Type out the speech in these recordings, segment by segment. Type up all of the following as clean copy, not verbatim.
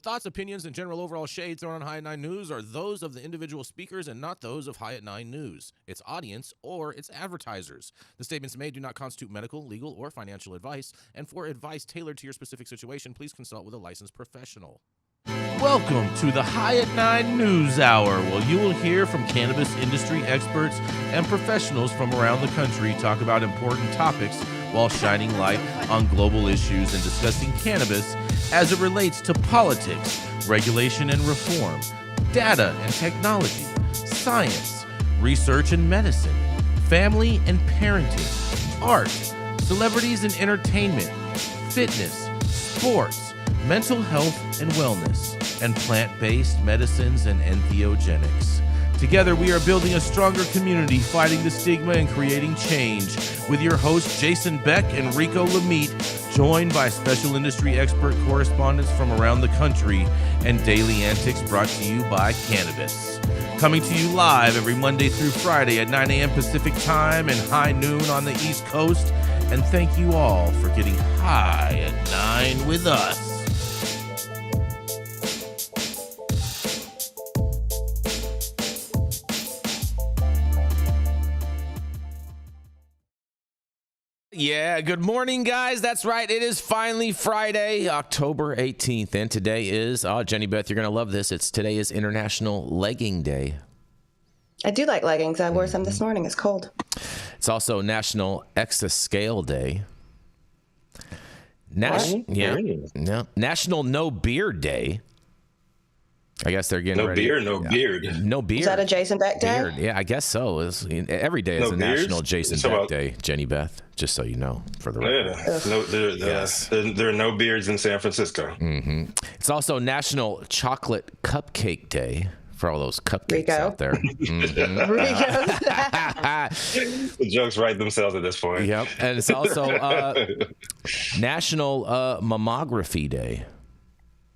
thoughts, opinions, and general overall shade thrown on High at 9 News are those of the individual speakers and not those of High at 9 News, its audience, or its advertisers. The statements made do not constitute medical, legal, or financial advice, and for advice tailored to your specific situation, please consult with a licensed professional. Welcome to the High at 9 News Hour, where you will hear from cannabis industry experts and professionals from around the country talk about important topics while shining light on global issues and discussing cannabis as it relates to politics, regulation and reform, data and technology, science, research and medicine, family and parenting, art, celebrities and entertainment, fitness, sports, mental health and wellness, and plant-based medicines and entheogenics. Together, we are building a stronger community, fighting the stigma and creating change. With your hosts, Jason Beck and Rico Lamitte, joined by special industry expert correspondents from around the country, and daily antics brought to you by Cannabis. Coming to you live every Monday through Friday at 9 a.m. Pacific Time and high noon on the East Coast. And thank you all for getting high at 9 with us. Yeah, good morning, guys. That's right. It is finally Friday, October 18th, and today is, Jenny Beth, you're going to love this. Today is International Legging Day. I do like leggings. I wore some this morning. It's cold. It's also National Exascale Day. National No Beard Day. I guess they're getting ready. No beard. No beard. Is that a Jason Beck Day? Beard. Yeah, I guess so. Every day is a National Jason Beck Day, Jenny Beth, just so you know, for the record. There are no beards in San Francisco. Mm-hmm. It's also National Chocolate Cupcake Day for all those cupcakes out there. Mm-hmm. The jokes write themselves at this point. Yep. And it's also National Mammography Day.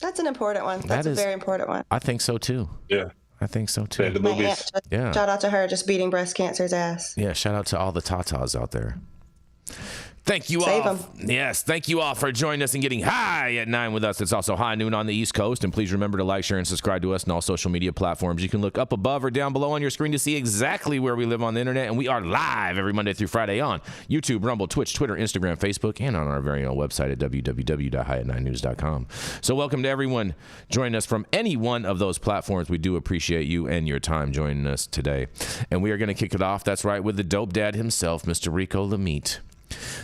That's an important one. That's a very important one. I think so, too. Yeah. I think so, too. Yeah, the movies. Shout out to her just beating breast cancer's ass. Yeah, shout out to all the tatas out there. Thank you Save all. them. Yes, thank you all for joining us and getting high at 9 with us. It's also high noon on the East Coast. And please remember to like, share, and subscribe to us on all social media platforms. You can look up above or down below on your screen to see exactly where we live on the internet. And we are live every Monday through Friday on YouTube, Rumble, Twitch, Twitter, Instagram, Facebook, and on our very own website at www.highat9news.com. So welcome to everyone joining us from any one of those platforms. We do appreciate you and your time joining us today. And we are going to kick it off, that's right, with the dope dad himself, Mr. Rico Lamitte.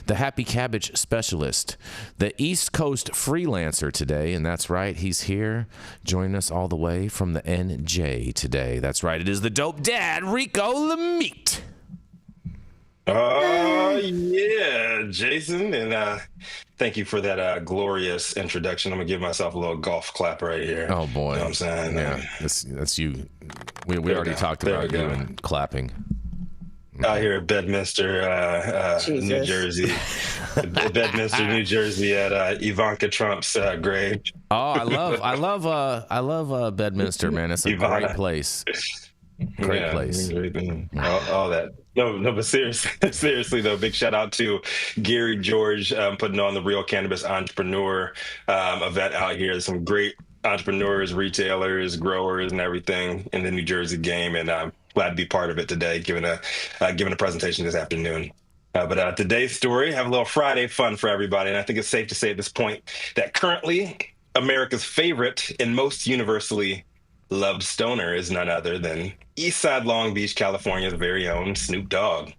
The Happy Cabbage Specialist, the East Coast freelancer today, and that's right, he's here joining us all the way from the NJ today. That's right, it is the dope dad, Rico Lamitte. Yeah, Jason, and thank you for that glorious introduction. I'm gonna give myself a little golf clap right here. Oh boy, you know what I'm saying? Yeah, that's you. We already talked about you and clapping. Out here at Bedminster, New Jersey. Bedminster, New Jersey, at Ivanka Trump's grave. Oh, I love Bedminster, man. It's a great place. Great place. All that. No, but seriously though, big shout out to Gary George putting on the Real Cannabis Entrepreneur event out here. There's some great entrepreneurs, retailers, growers, and everything in the New Jersey game, and glad to be part of it today, giving a presentation this afternoon. But today's story, have a little Friday fun for everybody. And I think it's safe to say at this point that currently America's favorite and most universally loved stoner is none other than Eastside Long Beach, California's very own Snoop Dogg.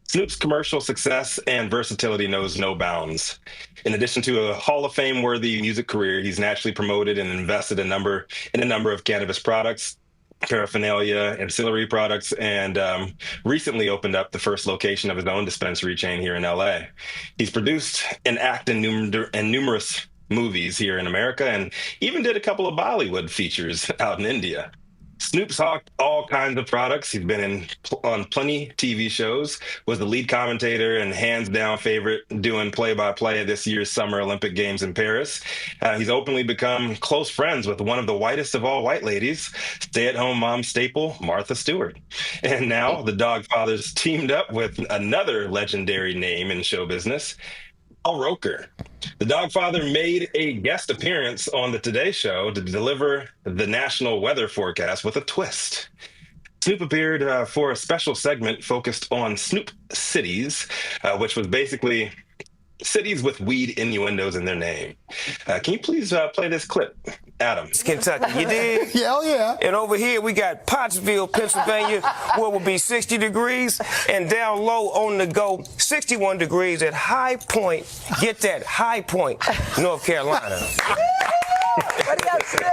Snoop's commercial success and versatility knows no bounds. In addition to a Hall of Fame-worthy music career, he's naturally promoted and invested in a number of cannabis products, paraphernalia, ancillary products, and recently opened up the first location of his own dispensary chain here in LA. He's produced and acted in numerous movies here in America, and even did a couple of Bollywood features out in India. Snoop's hawked all kinds of products. He's been on plenty TV shows, was the lead commentator and hands-down favorite doing play-by-play at this year's Summer Olympic Games in Paris. He's openly become close friends with one of the whitest of all white ladies, stay-at-home mom staple, Martha Stewart. And now the Dog Fathers teamed up with another legendary name in show business, Al Roker. The Dogfather made a guest appearance on the Today Show to deliver the national weather forecast with a twist. Snoop appeared for a special segment focused on Snoop cities, which was basically cities with weed innuendos in their name. Can you please play this clip, Adam? It's Kentucky, you dig? Hell yeah. And over here we got Pottsville, Pennsylvania, where it will be 60 degrees, and down low on the go, 61 degrees at High Point. Get that, High Point, North Carolina. What do you say?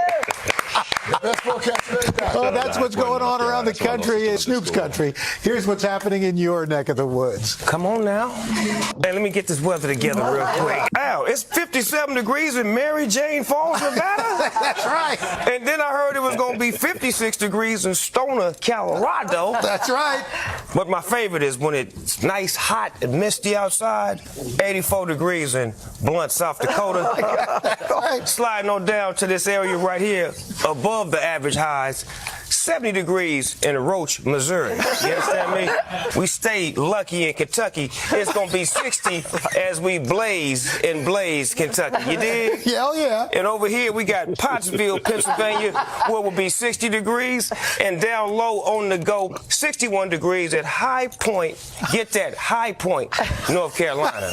Best forecast of the day. Well, that's what's going on around the country in Snoop's country. Here's what's happening in your neck of the woods. Come on now. Hey, let me get this weather together real quick. Ow, it's 57 degrees in Mary Jane Falls, Nevada. That's right. And then I heard it was going to be 56 degrees in Stoner, Colorado. That's right. But my favorite is when it's nice, hot, and misty outside. 84 degrees in Blunt, South Dakota. Right. Sliding on down to this area right here, above the average highs. 70 degrees in Roach, Missouri. You understand me? We stayed lucky in Kentucky. It's going to be 60 as we blaze in Blaze, Kentucky. You dig? Hell yeah. And over here we got Pottsville, Pennsylvania, where it will be 60 degrees, and down low on the go, 61 degrees at High Point. Get that, High Point, North Carolina.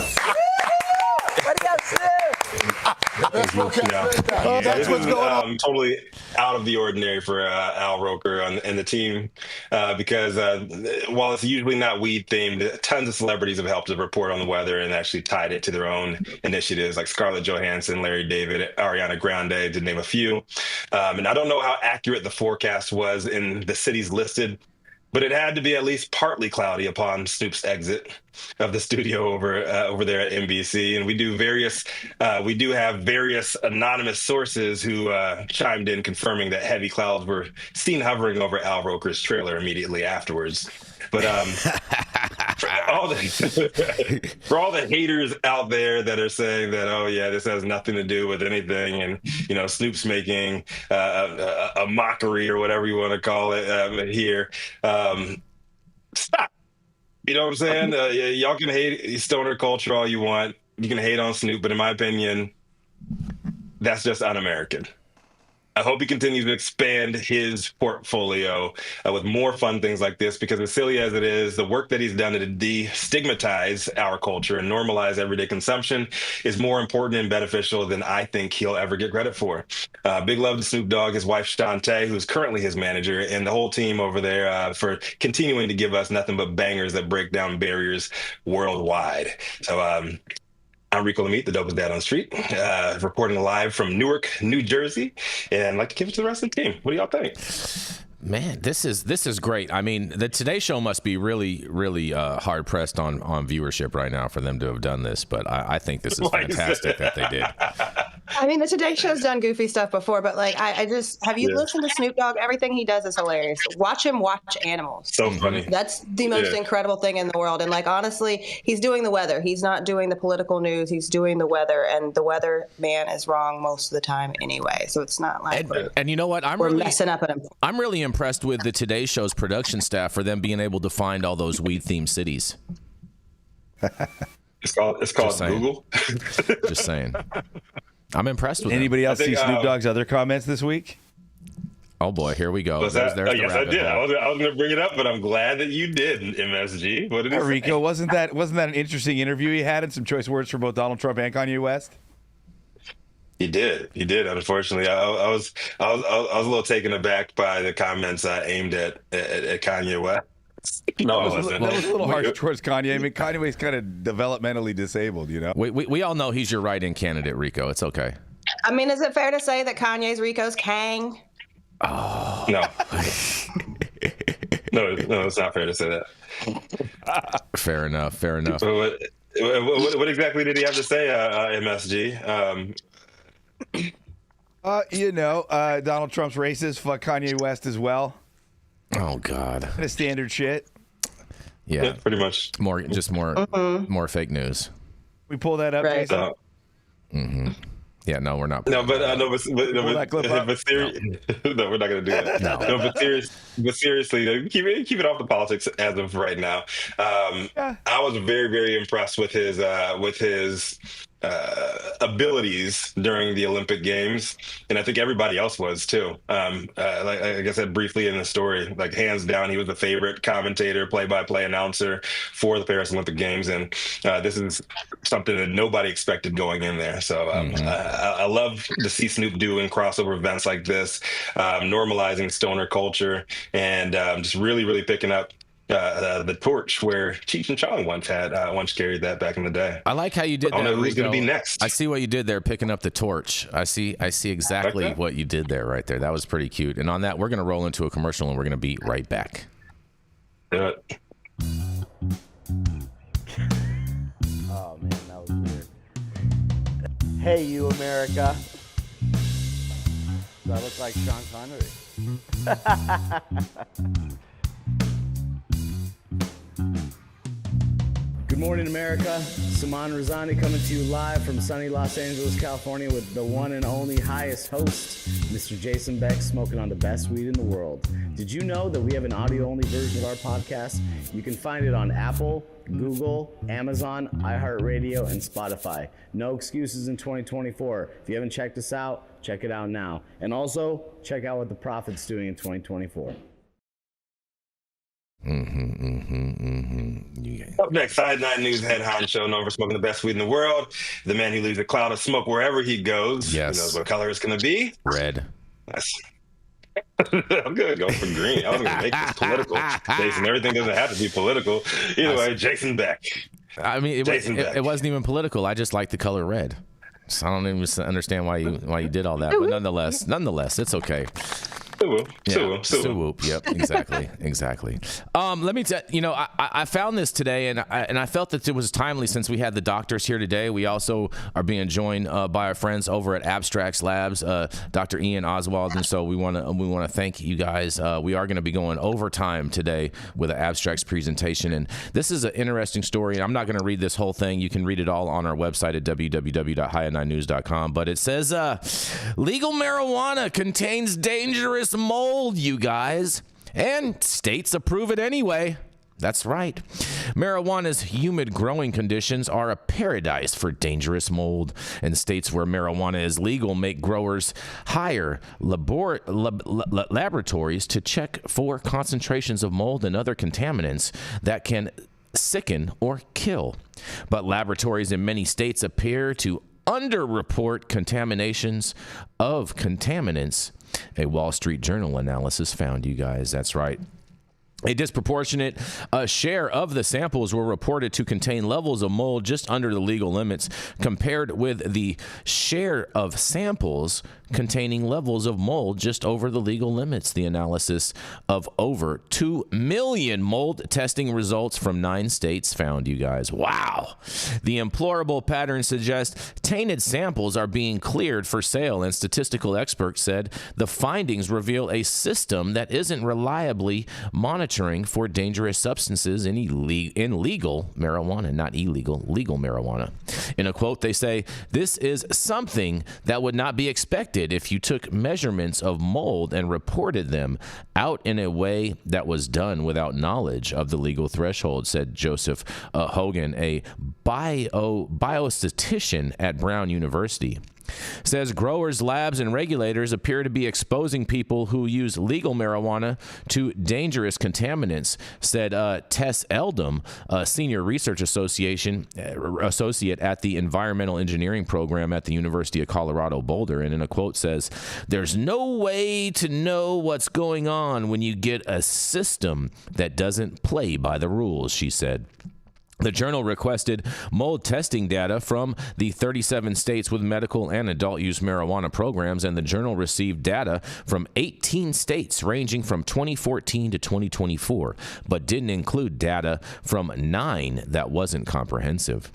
What do you say? That's what's going on. Totally out of the ordinary for Al Roker and the team because while it's usually not weed themed, tons of celebrities have helped to report on the weather and actually tied it to their own initiatives, like Scarlett Johansson, Larry David, Ariana Grande, to name a few. And I don't know how accurate the forecast was in the cities listed, but it had to be at least partly cloudy upon Snoop's exit of the studio over there at NBC. And we do have various anonymous sources who chimed in confirming that heavy clouds were seen hovering over Al Roker's trailer immediately afterwards. But for all the haters out there that are saying that, oh yeah, this has nothing to do with anything, and Snoop's making a mockery or whatever you want to call it here, stop. You know what I'm saying? Y'all can hate stoner culture all you want. You can hate on Snoop, but in my opinion, that's just un-American. I hope he continues to expand his portfolio with more fun things like this, because as silly as it is, the work that he's done to destigmatize our culture and normalize everyday consumption is more important and beneficial than I think he'll ever get credit for. Big love to Snoop Dogg, his wife Shantae, who's currently his manager, and the whole team over there for continuing to give us nothing but bangers that break down barriers worldwide. So I'm Rico Lamitte, the dopest dad on the street, reporting live from Newark, New Jersey, and I'd like to give it to the rest of the team. What do y'all think? Man, this is great. I mean, the Today Show must be really, really hard pressed on viewership right now for them to have done this. But I think this is fantastic that they did. I mean, the Today Show's done goofy stuff before, but like, I just have you listened to Snoop Dogg? Everything he does is hilarious. Watch him watch animals. So funny. That's the most incredible thing in the world. And like, honestly, he's doing the weather. He's not doing the political news. He's doing the weather, and the weather man is wrong most of the time anyway. So it's not like and you know what? we're messing up at him. I'm really impressed with the Today Show's production staff for them being able to find all those weed-themed cities. It's called Google. Just saying. I'm impressed with Anybody else see Snoop Dogg's other comments this week? Oh boy, here we go. Yes, I did. I was going to bring it up, but I'm glad that you did, MSG. What did he say? Rico, wasn't that an interesting interview he had, and some choice words for both Donald Trump and Kanye West? He did. Unfortunately, I was a little taken aback by the comments aimed at Kanye West. No, I wasn't. That was a little harsh towards Kanye. I mean, Kanye's kind of developmentally disabled, you know? We all know he's your write-in candidate, Rico. It's okay. I mean, is it fair to say that Kanye's Rico's Kang? Oh. No. No, it's not fair to say that. Fair enough. What exactly did he have to say, MSG? Donald Trump's racist. Fuck Kanye West as well. Oh God. Kind of standard shit. Yeah, pretty much. More fake news. We pull that up. Right. Yeah, no, we're not. No, but no, but Pull that clip up. no, we're not going to do that. No, but seriously, though, keep it off the politics as of right now. I was very, very impressed with his abilities during the Olympic Games, and I think everybody else was too. Like I said briefly in the story, like hands down, he was the favorite commentator, play-by-play announcer for the Paris Olympic Games, and this is something that nobody expected going in there. So I love to see Snoop doing crossover events like this, normalizing stoner culture, and just really, really picking up the torch where Cheech and Chong once carried that back in the day. I like how you did that. I don't know who's going to be next. I see what you did there, picking up the torch. I see exactly what you did there, right there. That was pretty cute. And on that, we're going to roll into a commercial, and we're going to be right back. Do it. Oh man, that was weird. Hey, you America. Do I look like Sean Connery? Good morning, America. Saman Razani coming to you live from sunny Los Angeles, California with the one and only highest host, Mr. Jason Beck, smoking on the best weed in the world. Did you know that we have an audio-only version of our podcast? You can find it on Apple, Google, Amazon, iHeartRadio, and Spotify. No excuses in 2024. If you haven't checked us out, check it out now. And also, check out what the Prophet's doing in 2024. Up next, Side 9 News head honcho, known for smoking the best weed in the world. The man who leaves a cloud of smoke wherever he goes. Yes. Who knows what color it's going to be? Red. I'm good. Go for green. I was going to make this political. Jason, everything doesn't have to be political. Either way, Jason Beck. I mean, it wasn't even political. I just like the color red. So I don't even understand why you did all that. But nonetheless, it's okay. Whoop. Yep, exactly. Let me tell you, I found this today, and I felt that it was timely since we had the doctors here today. We also are being joined by our friends over at Abstracts Labs, Dr. Ian Oswald, and so we want to thank you guys. We are going to be going overtime today with an abstracts presentation, and this is an interesting story. I'm not going to read this whole thing. You can read it all on our website at www.high9news.com. But it says legal marijuana contains dangerous mold, you guys, and states approve it anyway. That's right. Marijuana's humid growing conditions are a paradise for dangerous mold, and states where marijuana is legal make growers hire laboratories to check for concentrations of mold and other contaminants that can sicken or kill. But laboratories in many states appear to underreport contaminations of contaminants. A Wall Street Journal analysis found, you guys. That's right. A disproportionate share of the samples were reported to contain levels of mold just under the legal limits, compared with the share of samples containing levels of mold just over the legal limits. The analysis of over 2 million mold testing results from 9 states found, you guys. Wow. The implorable pattern suggests tainted samples are being cleared for sale, and statistical experts said the findings reveal a system that isn't reliably monitoring for dangerous substances in legal marijuana, not illegal, legal marijuana. In a quote, they say, "This is something that would not be expected if you took measurements of mold and reported them out in a way that was done without knowledge of the legal threshold," said Joseph Hogan, a biostatistician at Brown University. Says growers, labs, and regulators appear to be exposing people who use legal marijuana to dangerous contaminants, said Tess Eldom, a senior research associate at the Environmental Engineering Program at the University of Colorado Boulder. And in a quote says, "There's no way to know what's going on when you get a system that doesn't play by the rules," she said. The journal requested mold testing data from the 37 states with medical and adult use marijuana programs, and the journal received data from 18 states ranging from 2014 to 2024, but didn't include data from 9 that wasn't comprehensive.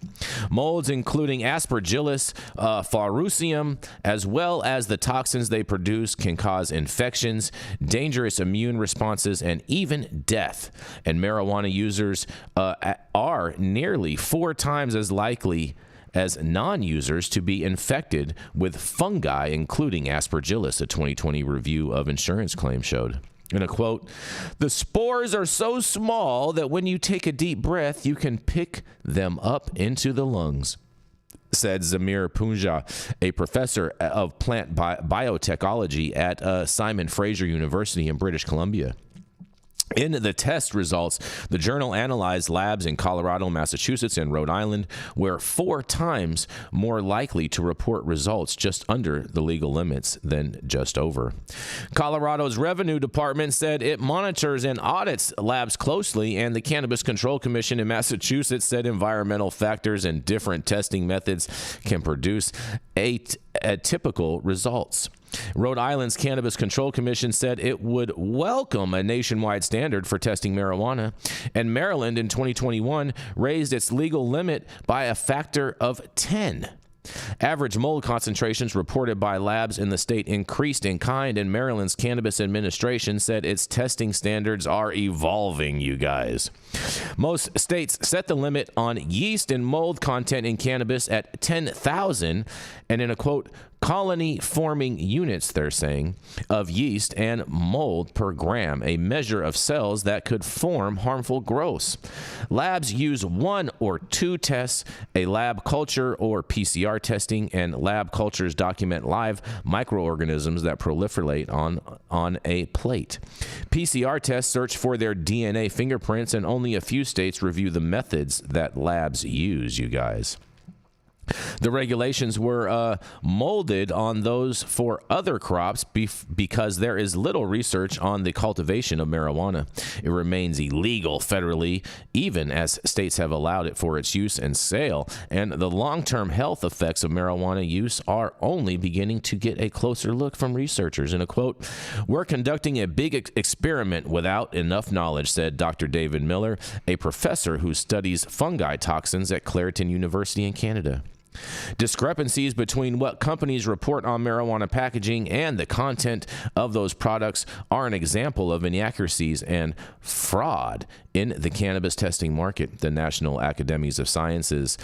Molds including Aspergillus fawruseum, as well as the toxins they produce, can cause infections, dangerous immune responses, and even death. And marijuana users are nearly 4 times as likely as non-users to be infected with fungi, including Aspergillus, a 2020 review of insurance claims showed. In a quote, "The spores are so small that when you take a deep breath, you can pick them up into the lungs," said Zamir Punja, a professor of plant biotechnology at Simon Fraser University in British Columbia. In the test results, the journal analyzed labs in Colorado, Massachusetts, and Rhode Island, where 4 times more likely to report results just under the legal limits than just over. Colorado's Revenue Department said it monitors and audits labs closely, and the Cannabis Control Commission in Massachusetts said environmental factors and different testing methods can produce atypical results. Rhode Island's Cannabis Control Commission said it would welcome a nationwide standard for testing marijuana, and Maryland in 2021 raised its legal limit by a factor of 10. Average mold concentrations reported by labs in the state increased in kind, and Maryland's Cannabis Administration said its testing standards are evolving, you guys. Most states set the limit on yeast and mold content in cannabis at 10,000, and in a quote, colony-forming units, they're saying, of yeast and mold per gram, a measure of cells that could form harmful growths. Labs use 1 or 2 tests, a lab culture or PCR testing, and lab cultures document live microorganisms that proliferate on a plate. PCR tests search for their DNA fingerprints, and only a few states review the methods that labs use, you guys. The regulations were molded on those for other crops because there is little research on the cultivation of marijuana. It remains illegal federally, even as states have allowed it for its use and sale. And the long-term health effects of marijuana use are only beginning to get a closer look from researchers. In a quote, "We're conducting a big experiment without enough knowledge," said Dr. David Miller, a professor who studies fungi toxins at Clareton University in Canada. Discrepancies between what companies report on marijuana packaging and the content of those products are an example of inaccuracies and fraud in the cannabis testing market, the National Academies of Sciences,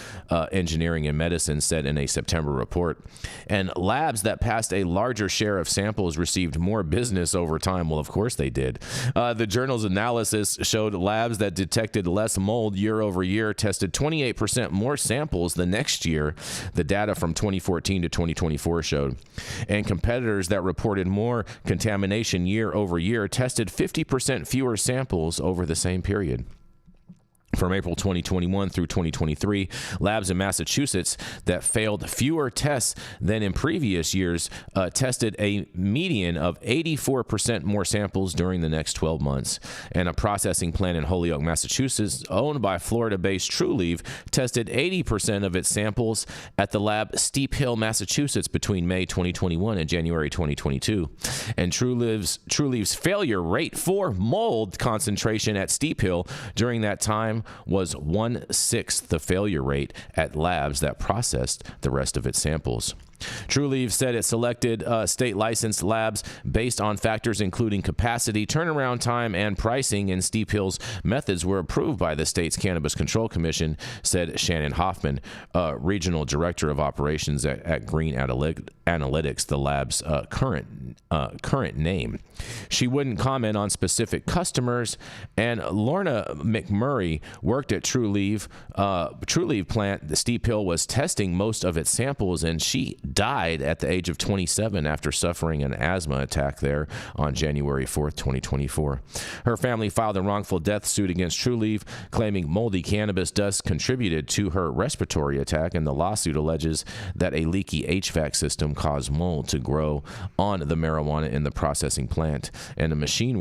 Engineering, and Medicine said in a September report. And labs that passed a larger share of samples received more business over time. Well, of course they did. The journal's analysis showed labs that detected less mold year over year tested 28% more samples the next year, the data from 2014 to 2024 showed. And competitors that reported more contamination year over year tested 50% fewer samples over the same period. From April 2021 through 2023, labs in Massachusetts that failed fewer tests than in previous years tested a median of 84% more samples during the next 12 months. And a processing plant in Holyoke, Massachusetts, owned by Florida-based Trulieve, tested 80% of its samples at the lab Steep Hill, Massachusetts, between May 2021 and January 2022. And Trulieve's failure rate for mold concentration at Steep Hill during that time was 1/6 the failure rate at labs that processed the rest of its samples. Trulieve said it selected state licensed labs based on factors including capacity, turnaround time, and pricing, and Steep Hill's methods were approved by the state's Cannabis Control Commission, said Shannon Hoffman, regional director of operations at Green Analytics, the lab's current name. She wouldn't comment on specific customers, and Lorna McMurray worked at Trulieve plant. The Steep Hill was testing most of its samples, and she died at the age of 27 after suffering an asthma attack there on January 4th, 2024. Her family filed a wrongful death suit against Trulieve, claiming moldy cannabis dust contributed to her respiratory attack, and the lawsuit alleges that a leaky HVAC system caused mold to grow on the marijuana in the processing plant, and a machine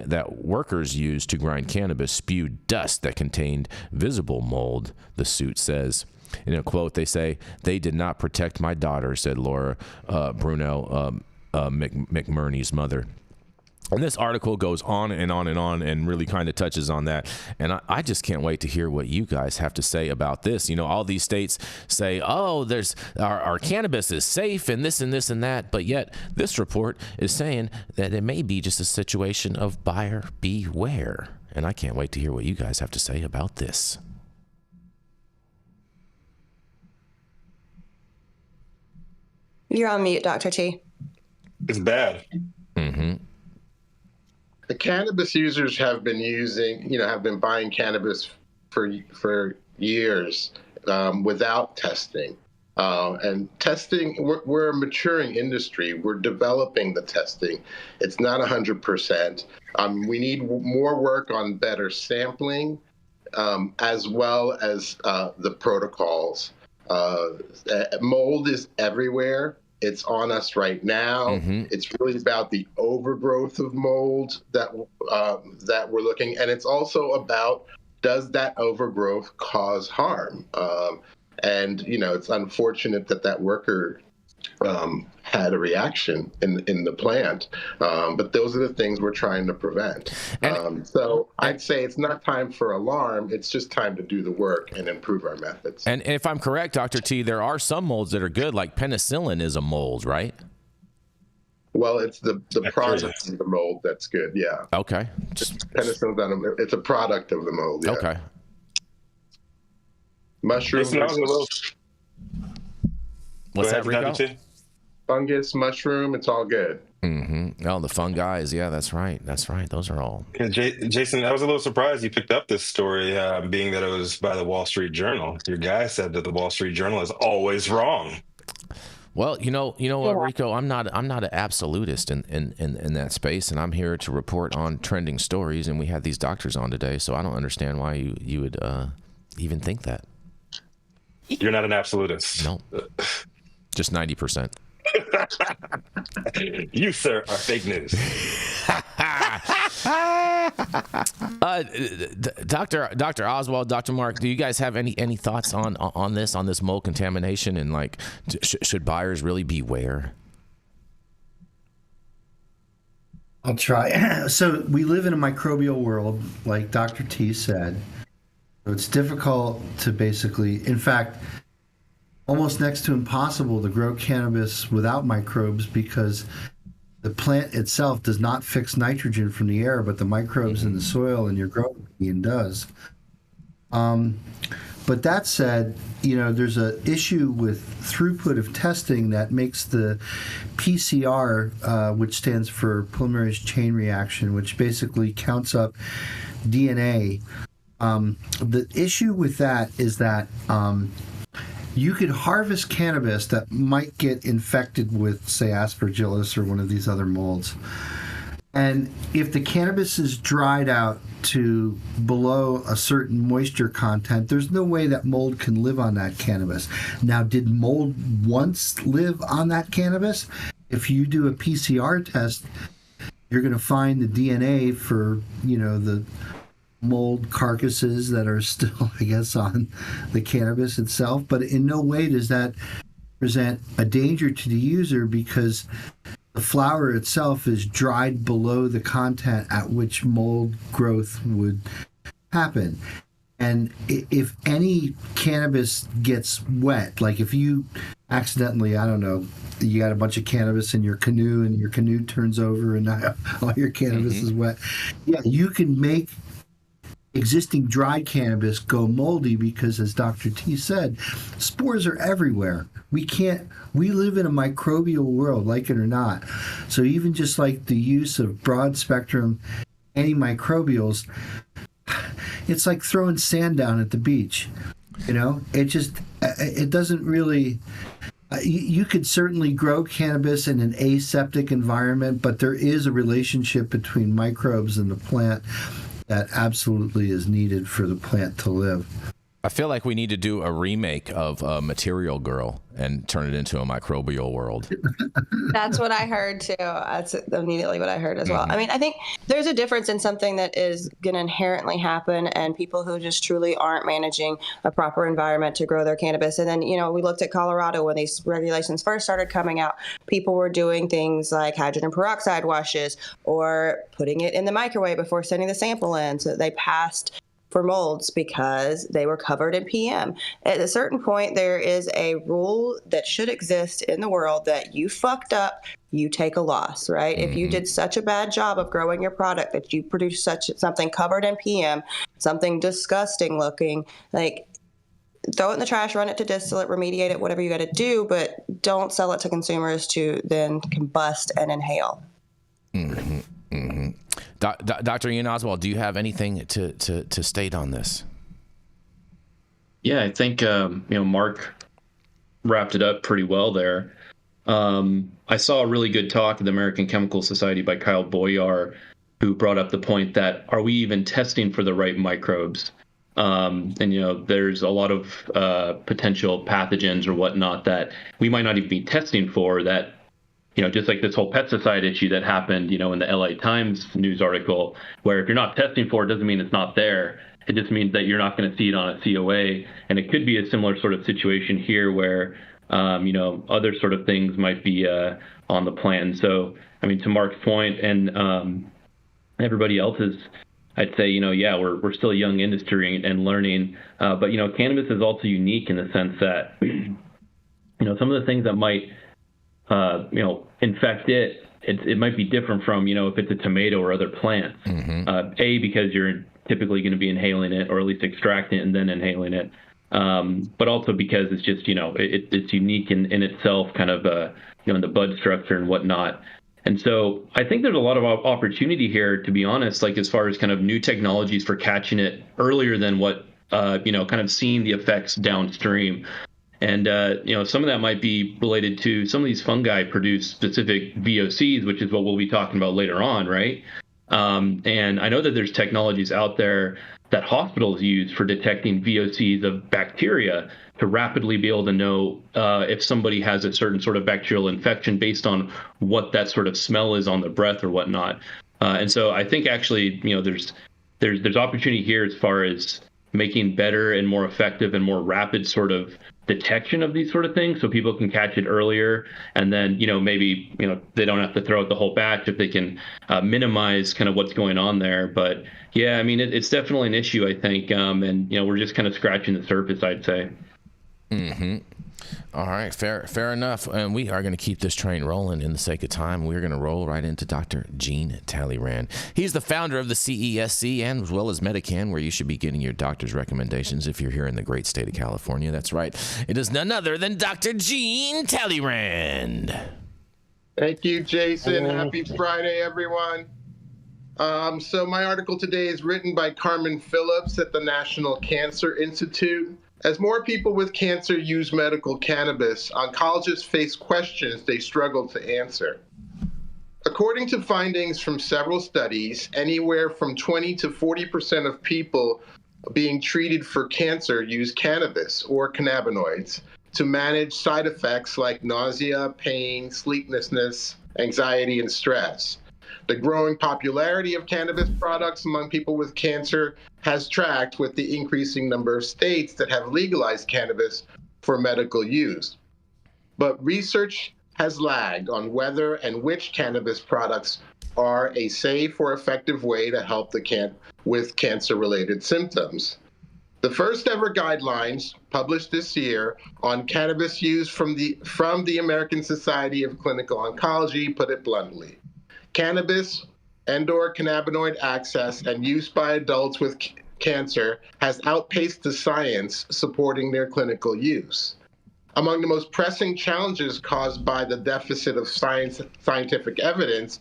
that workers used to grind cannabis spewed dust that contained visible mold, the suit says. In a quote, they say, "They did not protect my daughter," said Laura Brunel, McMurney's mother. And this article goes on and on and on and really kind of touches on that. And I just can't wait to hear what you guys have to say about this. You know, all these states say, oh, there's our cannabis is safe and this and this and that. But yet this report is saying that it may be just a situation of buyer beware. And I can't wait to hear what you guys have to say about this. You're on mute, Dr. T. It's bad. Mm-hmm. The cannabis users have been have been buying cannabis for years without testing. And testing, we're a maturing industry. We're developing the testing. It's not 100%. We need more work on better sampling, as well as the protocols. Mold is everywhere. It's on us right now. Mm-hmm. It's really about the overgrowth of mold that we're looking, and it's also about, does that overgrowth cause harm? And it's unfortunate that worker had a reaction in the plant, but those are the things we're trying to prevent. So I'd say it's not time for alarm. It's just time to do the work and improve our methods. And if I'm correct, Dr. T, there are some molds that are good, like penicillin is a mold, right? Well, it's the product of the mold that's good, yeah. Okay. Penicillin's it's a product of the mold, yeah. Okay. Mushrooms. What's that, Rico? Fungus, mushroom, it's all good. Mm-hmm. Oh, the fungi, yeah, that's right. Those are all. Yeah, Jason, I was a little surprised you picked up this story, being that it was by the Wall Street Journal. Your guy said that the Wall Street Journal is always wrong. Well, you know what, Rico, I'm not an absolutist in that space, and I'm here to report on trending stories, and we had these doctors on today, so I don't understand why you would even think that. You're not an absolutist. No. Just 90%. You, sir, are fake news. Dr. Oswald, Dr. Mark, do you guys have any thoughts on this mold contamination, and like should buyers really beware? I'll try. So we live in a microbial world, like Dr. T said. So it's difficult to basically, in fact, almost next to impossible to grow cannabis without microbes, because the plant itself does not fix nitrogen from the air, but the microbes in the soil and your growing medium does. But that said, there's an issue with throughput of testing that makes the PCR, which stands for polymerase chain reaction, which basically counts up DNA. The issue with that is that you could harvest cannabis that might get infected with, say, Aspergillus or one of these other molds. And if the cannabis is dried out to below a certain moisture content, there's no way that mold can live on that cannabis. Now, did mold once live on that cannabis? If you do a PCR test, you're going to find the DNA for, the mold carcasses that are still, I guess, on the cannabis itself. But in no way does that present a danger to the user, because the flower itself is dried below the content at which mold growth would happen. And if any cannabis gets wet, like if you accidentally, I don't know, you got a bunch of cannabis in your canoe and your canoe turns over and now all your cannabis is wet, yeah, you can make existing dried cannabis go moldy, because, as Dr. T said, spores are everywhere. We live in a microbial world, like it or not. So even just like the use of broad spectrum antimicrobials, it's like throwing sand down at the beach. It doesn't really. You could certainly grow cannabis in an aseptic environment, but there is a relationship between microbes and the plant that absolutely is needed for the plant to live. I feel like we need to do a remake of Material Girl and turn it into a microbial world. That's what I heard too. That's immediately what I heard as well. I mean, I think there's a difference in something that is going to inherently happen and people who just truly aren't managing a proper environment to grow their cannabis. And then, we looked at Colorado when these regulations first started coming out. People were doing things like hydrogen peroxide washes or putting it in the microwave before sending the sample in. So they passed for molds because they were covered in PM. At a certain point, there is a rule that should exist in the world that you fucked up, you take a loss, right? If you did such a bad job of growing your product that you produced something covered in PM, something disgusting looking, like throw it in the trash, run it to distillate, remediate it, whatever you got to do, but don't sell it to consumers to then combust and inhale. Mm-hmm. Mm-hmm. Dr. Ian Oswald, do you have anything to state on this? Yeah, I think Mark wrapped it up pretty well there. I saw a really good talk at the American Chemical Society by Kyle Boyar, who brought up the point that, are we even testing for the right microbes? And there's a lot of potential pathogens or whatnot that we might not even be testing for, that just like this whole pesticide issue that happened, in the LA Times news article, where if you're not testing for it, doesn't mean it's not there. It just means that you're not going to see it on a COA. And it could be a similar sort of situation here where, other sort of things might be on the plan. So, to Mark's point and everybody else's, I'd say, we're still a young industry and learning. But, cannabis is also unique in the sense that, some of the things that might, infect it might be different from, if it's a tomato or other plants. Mm-hmm. Because you're typically going to be inhaling it, or at least extracting it and then inhaling it. But also because it's just, it's unique in itself, kind of, in the bud structure and whatnot. And so I think there's a lot of opportunity here, to be honest, like as far as kind of new technologies for catching it earlier than what, kind of seeing the effects downstream. And, some of that might be related to some of these fungi produce specific VOCs, which is what we'll be talking about later on, right? And I know that there's technologies out there that hospitals use for detecting VOCs of bacteria to rapidly be able to know if somebody has a certain sort of bacterial infection based on what that sort of smell is on the breath or whatnot. And so I think actually, there's opportunity here as far as making better and more effective and more rapid sort of detection of these sort of things, so people can catch it earlier, and then maybe they don't have to throw out the whole batch if they can minimize kind of what's going on there. But yeah, it's definitely an issue, I think, and we're just kind of scratching the surface, I'd say. Mm-hmm. All right, fair enough. And we are going to keep this train rolling in the sake of time. We're going to roll right into Dr. Gene Talleyrand. He's the founder of the CESC and as well as Medican, where you should be getting your doctor's recommendations if you're here in the great state of California. That's right. It is none other than Dr. Gene Talleyrand. Thank you, Jason. Happy Friday, everyone. So my article today is written by Carmen Phillips at the National Cancer Institute. As more people with cancer use medical cannabis, oncologists face questions they struggle to answer. According to findings from several studies, anywhere from 20 to 40% of people being treated for cancer use cannabis or cannabinoids to manage side effects like nausea, pain, sleeplessness, anxiety, and stress. The growing popularity of cannabis products among people with cancer has tracked with the increasing number of states that have legalized cannabis for medical use. But research has lagged on whether and which cannabis products are a safe or effective way to help with cancer-related symptoms. The first ever guidelines published this year on cannabis use from the American Society of Clinical Oncology put it bluntly. Cannabis and/or cannabinoid access and use by adults with cancer has outpaced the science supporting their clinical use. Among the most pressing challenges caused by the deficit of scientific evidence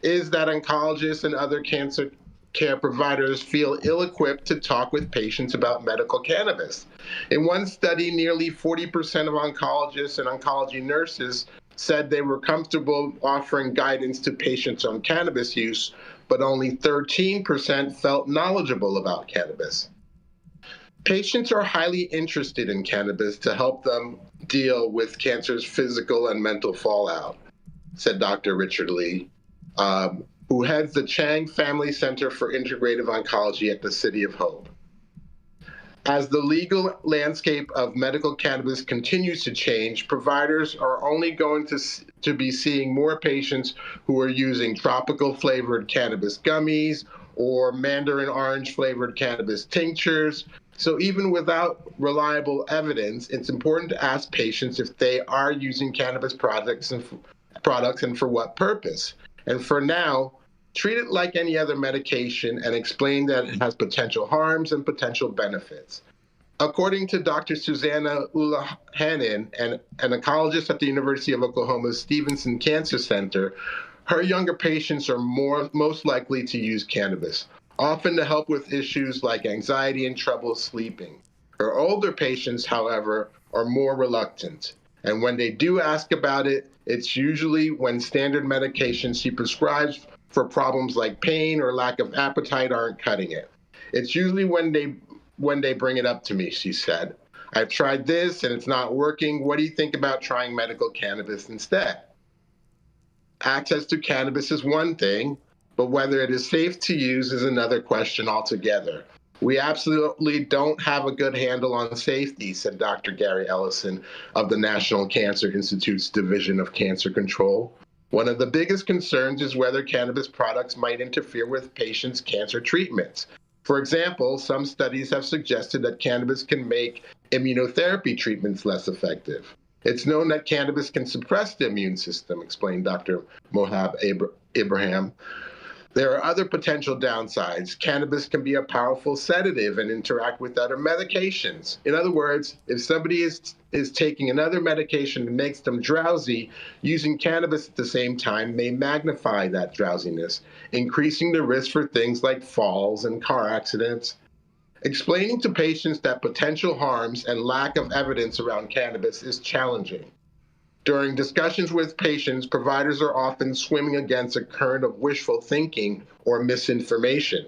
is that oncologists and other cancer care providers feel ill-equipped to talk with patients about medical cannabis. In one study, nearly 40% of oncologists and oncology nurses said they were comfortable offering guidance to patients on cannabis use, but only 13% felt knowledgeable about cannabis. Patients are highly interested in cannabis to help them deal with cancer's physical and mental fallout, said Dr. Richard Lee, who heads the Chang Family Center for Integrative Oncology at the City of Hope. As the legal landscape of medical cannabis continues to change, providers are only going to be seeing more patients who are using tropical flavored cannabis gummies or mandarin orange flavored cannabis tinctures. So even without reliable evidence, it's important to ask patients if they are using cannabis products and for what purpose. And for now, treat it like any other medication and explain that it has potential harms and potential benefits. According to Dr. Susanna Ulahanen, an oncologist at the University of Oklahoma's Stevenson Cancer Center, her younger patients are most likely to use cannabis, often to help with issues like anxiety and trouble sleeping. Her older patients, however, are more reluctant. And when they do ask about it, it's usually when standard medications she prescribes for problems like pain or lack of appetite aren't cutting it. It's usually when they bring it up to me, she said. I've tried this and it's not working. What do you think about trying medical cannabis instead? Access to cannabis is one thing, but whether it is safe to use is another question altogether. We absolutely don't have a good handle on safety, said Dr. Gary Ellison of the National Cancer Institute's Division of Cancer Control. One of the biggest concerns is whether cannabis products might interfere with patients' cancer treatments. For example, some studies have suggested that cannabis can make immunotherapy treatments less effective. It's known that cannabis can suppress the immune system, explained Dr. Mohab Ibrahim. There are other potential downsides. Cannabis can be a powerful sedative and interact with other medications. In other words, if somebody is taking another medication that makes them drowsy, using cannabis at the same time may magnify that drowsiness, increasing the risk for things like falls and car accidents. Explaining to patients that potential harms and lack of evidence around cannabis is challenging. During discussions with patients, providers are often swimming against a current of wishful thinking or misinformation.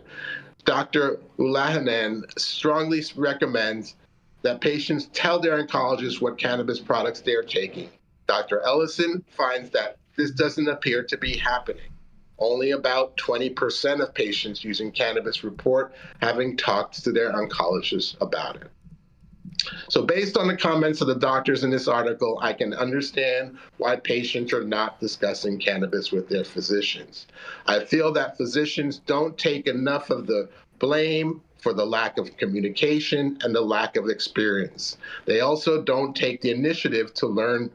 Dr. Ulahanen strongly recommends that patients tell their oncologist what cannabis products they are taking. Dr. Ellison finds that this doesn't appear to be happening. Only about 20% of patients using cannabis report having talked to their oncologist about it. So based on the comments of the doctors in this article, I can understand why patients are not discussing cannabis with their physicians. I feel that physicians don't take enough of the blame for the lack of communication and the lack of experience. They also don't take the initiative to learn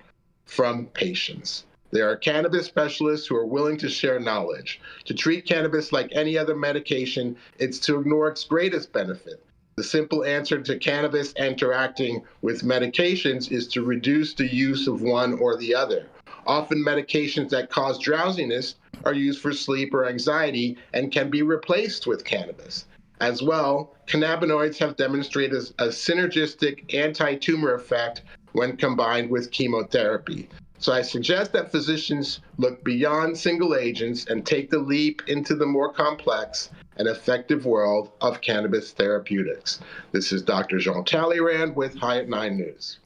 from patients. There are cannabis specialists who are willing to share knowledge. To treat cannabis like any other medication, it's to ignore its greatest benefit. The simple answer to cannabis interacting with medications is to reduce the use of one or the other. Often medications that cause drowsiness are used for sleep or anxiety and can be replaced with cannabis. As well, cannabinoids have demonstrated a synergistic anti-tumor effect when combined with chemotherapy. So I suggest that physicians look beyond single agents and take the leap into the more complex and effective world of cannabis therapeutics. This is Dr. Jean Talleyrand with High at 9 News.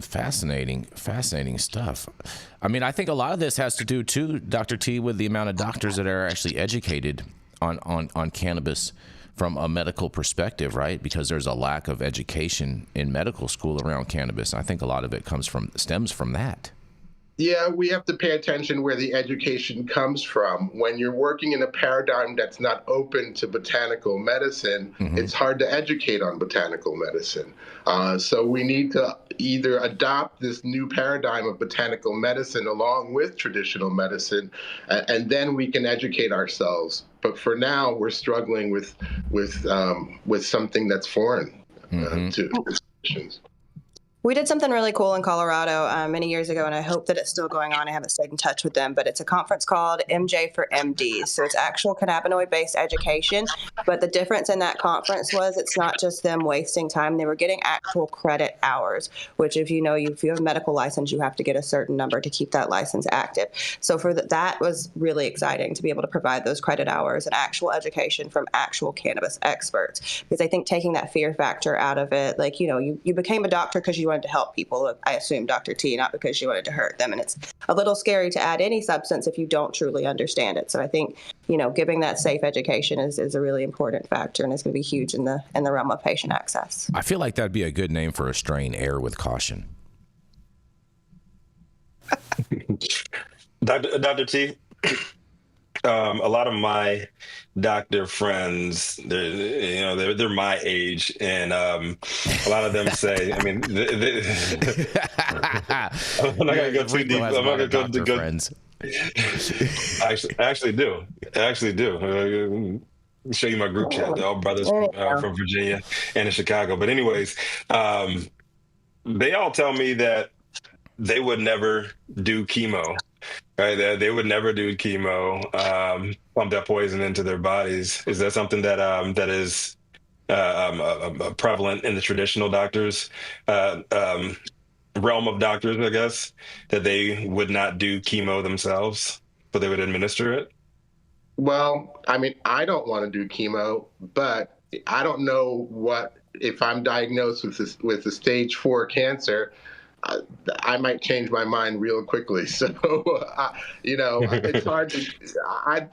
Fascinating stuff. I mean, I think a lot of this has to do too, Dr. T, with the amount of doctors that are actually educated on cannabis from a medical perspective, right? Because there's a lack of education in medical school around cannabis. I think a lot of it stems from that. Yeah, we have to pay attention where the education comes from. When you're working in a paradigm that's not open to botanical medicine, it's hard to educate on botanical medicine. So we need to either adopt this new paradigm of botanical medicine along with traditional medicine, and then we can educate ourselves. But for now, we're struggling with something that's foreign to physicians. We did something really cool in Colorado many years ago, and I hope that it's still going on. I haven't stayed in touch with them, but it's a conference called MJ for MDs. So it's actual cannabinoid-based education, but the difference in that conference was it's not just them wasting time. They were getting actual credit hours, which if you have a medical license, you have to get a certain number to keep that license active. So that was really exciting to be able to provide those credit hours and actual education from actual cannabis experts, because I think taking that fear factor out of it, like, you became a doctor because you wanted to help people, I assume, Dr. T, not because you wanted to hurt them. And it's a little scary to add any substance if you don't truly understand it. So I think, giving that safe education is a really important factor, and it's going to be huge in the realm of patient access. I feel like that'd be a good name for a strain, Air with Caution. Dr. T, a lot of my doctor friends, they're my age, and a lot of them say, I mean, I'm not going to go too deep. I'm not going to go friends. I actually do. show you my group chat. They're all brothers from Virginia and in Chicago. But anyways, they all tell me that they would never do chemo. Right, they would never do chemo, pump that poison into their bodies. Is that something that that is prevalent in the traditional doctors' realm of doctors? I guess that they would not do chemo themselves, but they would administer it. Well, I mean, I don't want to do chemo, but I don't know what if I'm diagnosed with a stage 4 cancer. I might change my mind real quickly. So, it's hard to.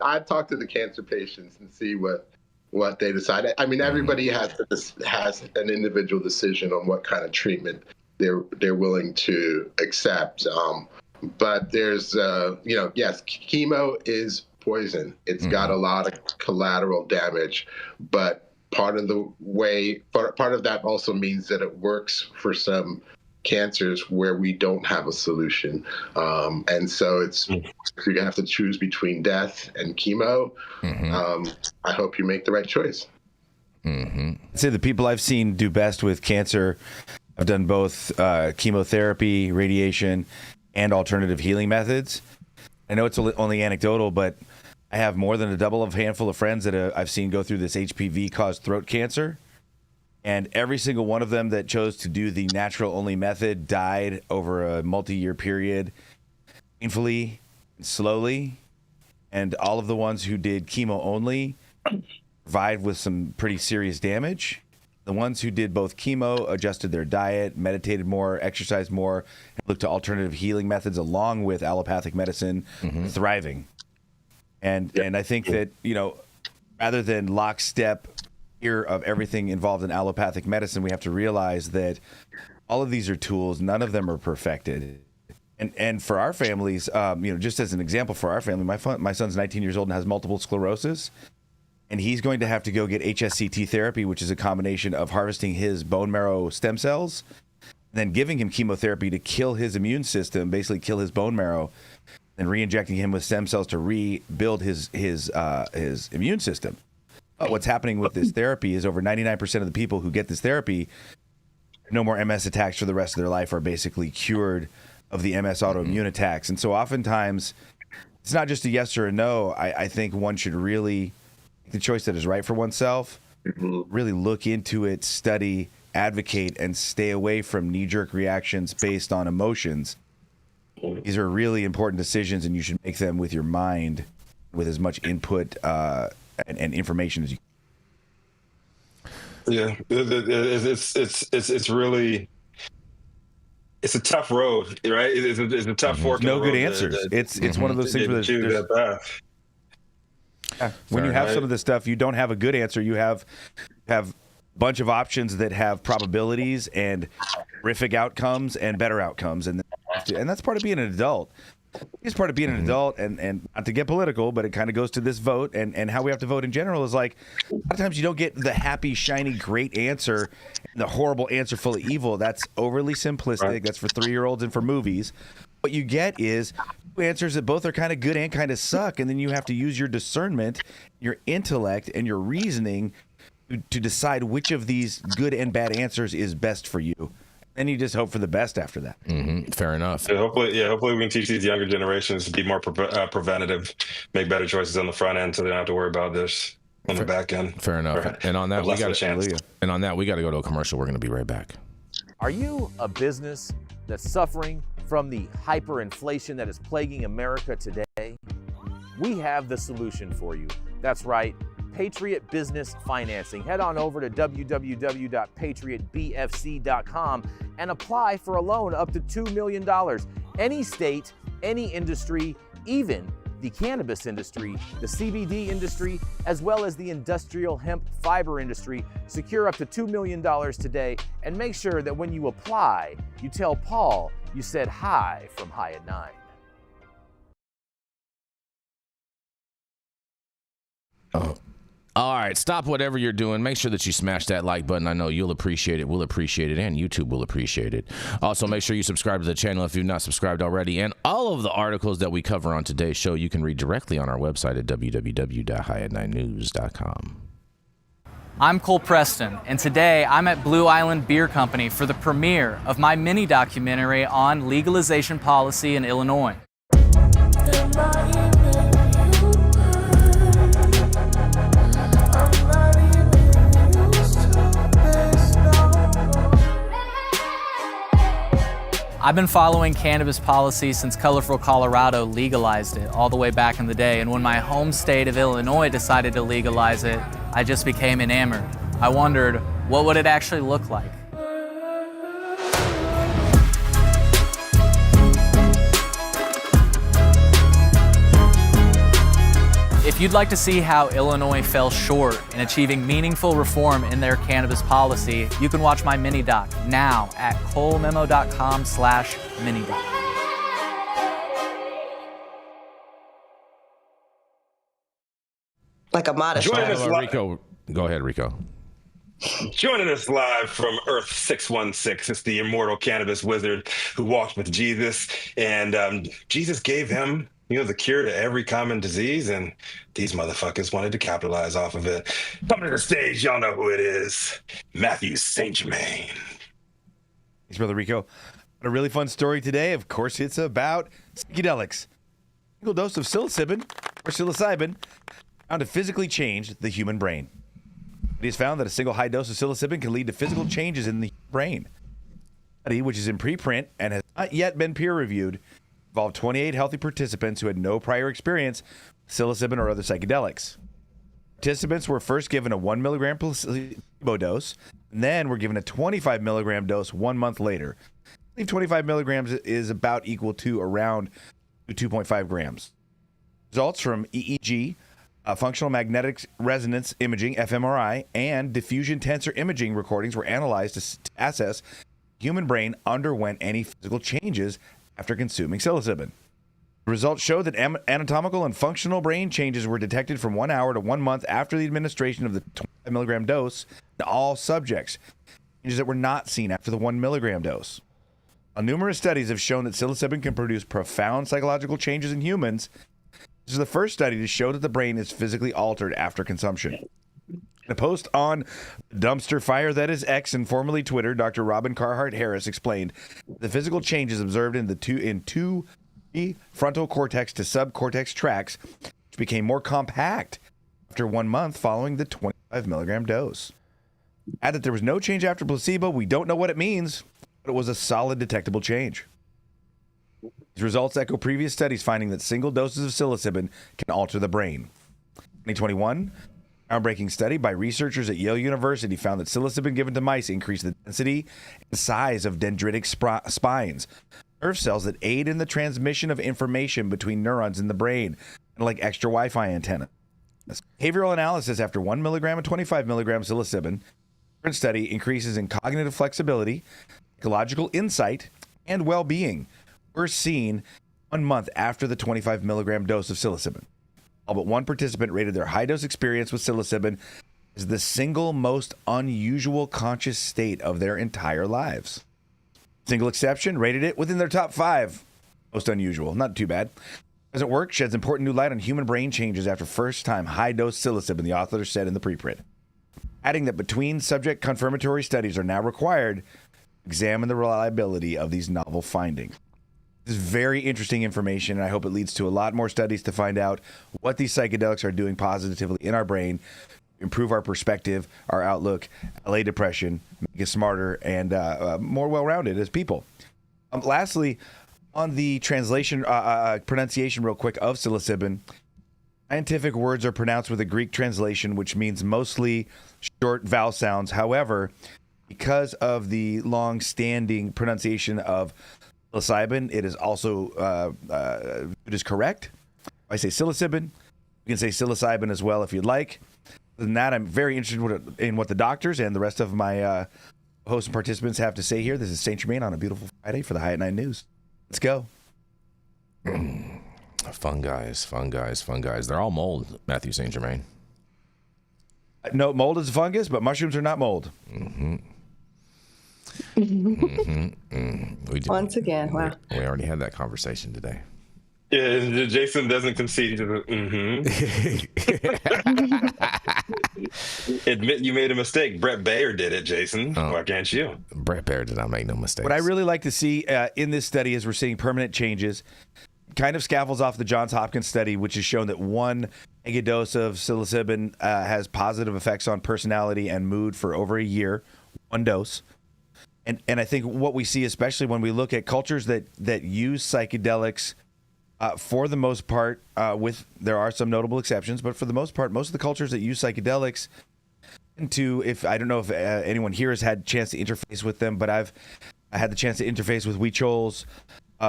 I talk to the cancer patients and see what they decide. I mean, everybody has an individual decision on what kind of treatment they're willing to accept. But there's, yes, chemo is poison. It's got a lot of collateral damage, but part of that also means that it works for some cancers where we don't have a solution. And so if you're gonna have to choose between death and chemo, I hope you make the right choice. I'd say the people I've seen do best with cancer have done both chemotherapy, radiation, and alternative healing methods. I know it's only anecdotal, but I have more than a handful of friends that I've seen go through this HPV-caused throat cancer. And every single one of them that chose to do the natural-only method died over a multi-year period, painfully, slowly. And all of the ones who did chemo only survived with some pretty serious damage. The ones who did both chemo adjusted their diet, meditated more, exercised more, looked to alternative healing methods along with allopathic medicine, thriving. And I think that, rather than lockstep fear of everything involved in allopathic medicine, we have to realize that all of these are tools. None of them are perfected. And for our families, just as an example for our family, my son's 19 years old and has multiple sclerosis. And he's going to have to go get HSCT therapy, which is a combination of harvesting his bone marrow stem cells, then giving him chemotherapy to kill his immune system, basically kill his bone marrow, and re-injecting him with stem cells to rebuild his immune system. What's happening with this therapy is over 99% of the people who get this therapy, no more MS attacks for the rest of their life, are basically cured of the MS autoimmune attacks. And so oftentimes, it's not just a yes or a no. I think one should really make the choice that is right for oneself, really look into it, study, advocate, and stay away from knee-jerk reactions based on emotions. These are really important decisions, and you should make them with your mind, with as much input and information as you can. Yeah, it's really, it's a tough road, right? It's a tough fork. No good answers. It's one of those things where choose that path. When you have some of this stuff, you don't have a good answer. You have a bunch of options that have probabilities and horrific outcomes and better outcomes, and that's part of being an adult. It's part of being an adult, and not to get political, but it kind of goes to this vote and how we have to vote in general is like, a lot of times you don't get the happy, shiny, great answer and the horrible answer full of evil. That's overly simplistic. Right. That's for 3-year-olds and for movies. What you get is answers that both are kind of good and kind of suck, and then you have to use your discernment, your intellect, and your reasoning to decide which of these good and bad answers is best for you. And you just hope for the best after that. Fair enough. Yeah, hopefully we can teach these younger generations to be more preventative, make better choices on the front end, so they don't have to worry about this on the back end. Fair enough. And on that, we got to go to a commercial. We're going to be right back. Are you a business that's suffering from the hyperinflation that is plaguing America today? We have the solution for you. That's right. Patriot Business Financing. Head on over to www.patriotbfc.com and apply for a loan up to $2 million. Any state, any industry, even the cannabis industry, the CBD industry, as well as the industrial hemp fiber industry, secure up to $2 million today. And make sure that when you apply, you tell Paul you said hi from High at 9. All right, stop whatever you're doing. Make sure that you smash that like button. I know you'll appreciate it. We'll appreciate it, and YouTube will appreciate it. Also, make sure you subscribe to the channel if you've not subscribed already. And all of the articles that we cover on today's show, you can read directly on our website at www.highat9news.com. I'm Cole Preston, and today I'm at Blue Island Beer Company for the premiere of my mini documentary on legalization policy in Illinois. I've been following cannabis policy since colorful Colorado legalized it all the way back in the day, and when my home state of Illinois decided to legalize it, I just became enamored. I wondered, what would it actually look like? If you'd like to see how Illinois fell short in achieving meaningful reform in their cannabis policy, you can watch my mini-doc now at colememo.com/mini-doc. Like a modest. Rico, go ahead, Rico. Joining us live from Earth 616, it's the immortal cannabis wizard who walked with Jesus, and Jesus gave him, the cure to every common disease, and these motherfuckers wanted to capitalize off of it. Coming to the stage, y'all know who it is. Mathieu St. Germain. Thanks, Brother Rico. A really fun story today. Of course, it's about psychedelics. A single dose of psilocybin, or psilocybin, found to physically change the human brain. It is found that a single high dose of psilocybin can lead to physical changes in the brain. A study, which is in preprint and has not yet been peer-reviewed, involved 28 healthy participants who had no prior experience with psilocybin or other psychedelics. Participants were first given a 1 milligram placebo dose, and then were given a 25 milligram dose 1 month later. I believe 25 milligrams is about equal to around 2.5 grams. Results from EEG, functional magnetic resonance imaging, fMRI, and diffusion tensor imaging recordings were analyzed to assess if the human brain underwent any physical changes after consuming psilocybin. The results showed that anatomical and functional brain changes were detected from 1 hour to 1 month after the administration of the 25 milligram dose in all subjects, changes that were not seen after the 1 milligram dose. Numerous studies have shown that psilocybin can produce profound psychological changes in humans. This is the first study to show that the brain is physically altered after consumption. In a post on Dumpster Fire that is X and formerly Twitter, Dr. Robin Carhart Harris explained the physical changes observed in two frontal cortex to subcortex tracts, which became more compact after 1 month following the 25 milligram dose. Add that there was no change after placebo. We don't know what it means, but it was a solid detectable change. These results echo previous studies finding that single doses of psilocybin can alter the brain. 2021, a groundbreaking study by researchers at Yale University found that psilocybin given to mice increased the density and size of dendritic spines, nerve cells that aid in the transmission of information between neurons in the brain, and like extra Wi-Fi antenna. Behavioral analysis after 1 milligram and 25 milligrams psilocybin, current study increases in cognitive flexibility, psychological insight, and well-being were seen 1 month after the 25 milligram dose of psilocybin. All but one participant rated their high-dose experience with psilocybin as the single most unusual conscious state of their entire lives. Single exception rated it within their top 5 most unusual. Not too bad. Present work sheds important new light on human brain changes after first-time high-dose psilocybin, the author said in the preprint, adding that between subject confirmatory studies are now required to examine the reliability of these novel findings. This is very interesting information, and I hope it leads to a lot more studies to find out what these psychedelics are doing positively in our brain, improve our perspective, our outlook, allay depression, make us smarter and more well-rounded as people. Lastly, on the translation, pronunciation real quick of psilocybin, scientific words are pronounced with a Greek translation, which means mostly short vowel sounds. However, because of the long-standing pronunciation of psilocybin, it is also it is correct. If I say psilocybin, you can say psilocybin as well if you'd like. Other than that, I'm very interested in what the doctors and the rest of my hosts and participants have to say here. This is St. Germain on a beautiful Friday for the High at 9 News. Let's go. Fun guys. They're all mold, Mathieu St. Germain. No, mold is a fungus, but mushrooms are not mold. Once again, wow. We already had that conversation today. Yeah, Jason doesn't concede. Admit you made a mistake. Brett Baer did it, Jason. Why can't you? Brett Baer did not make no mistakes. What I really like to see in this study is we're seeing permanent changes. Kind of scaffolds off the Johns Hopkins study, which has shown that 1 megadose of psilocybin has positive effects on personality and mood for over a year. 1 dose. And I think what we see, especially when we look at cultures that use psychedelics, for the most part, there are some notable exceptions, but for the most part, most of the cultures that use psychedelics I don't know if anyone here has had a chance to interface with them, but I had the chance to interface with Huichols,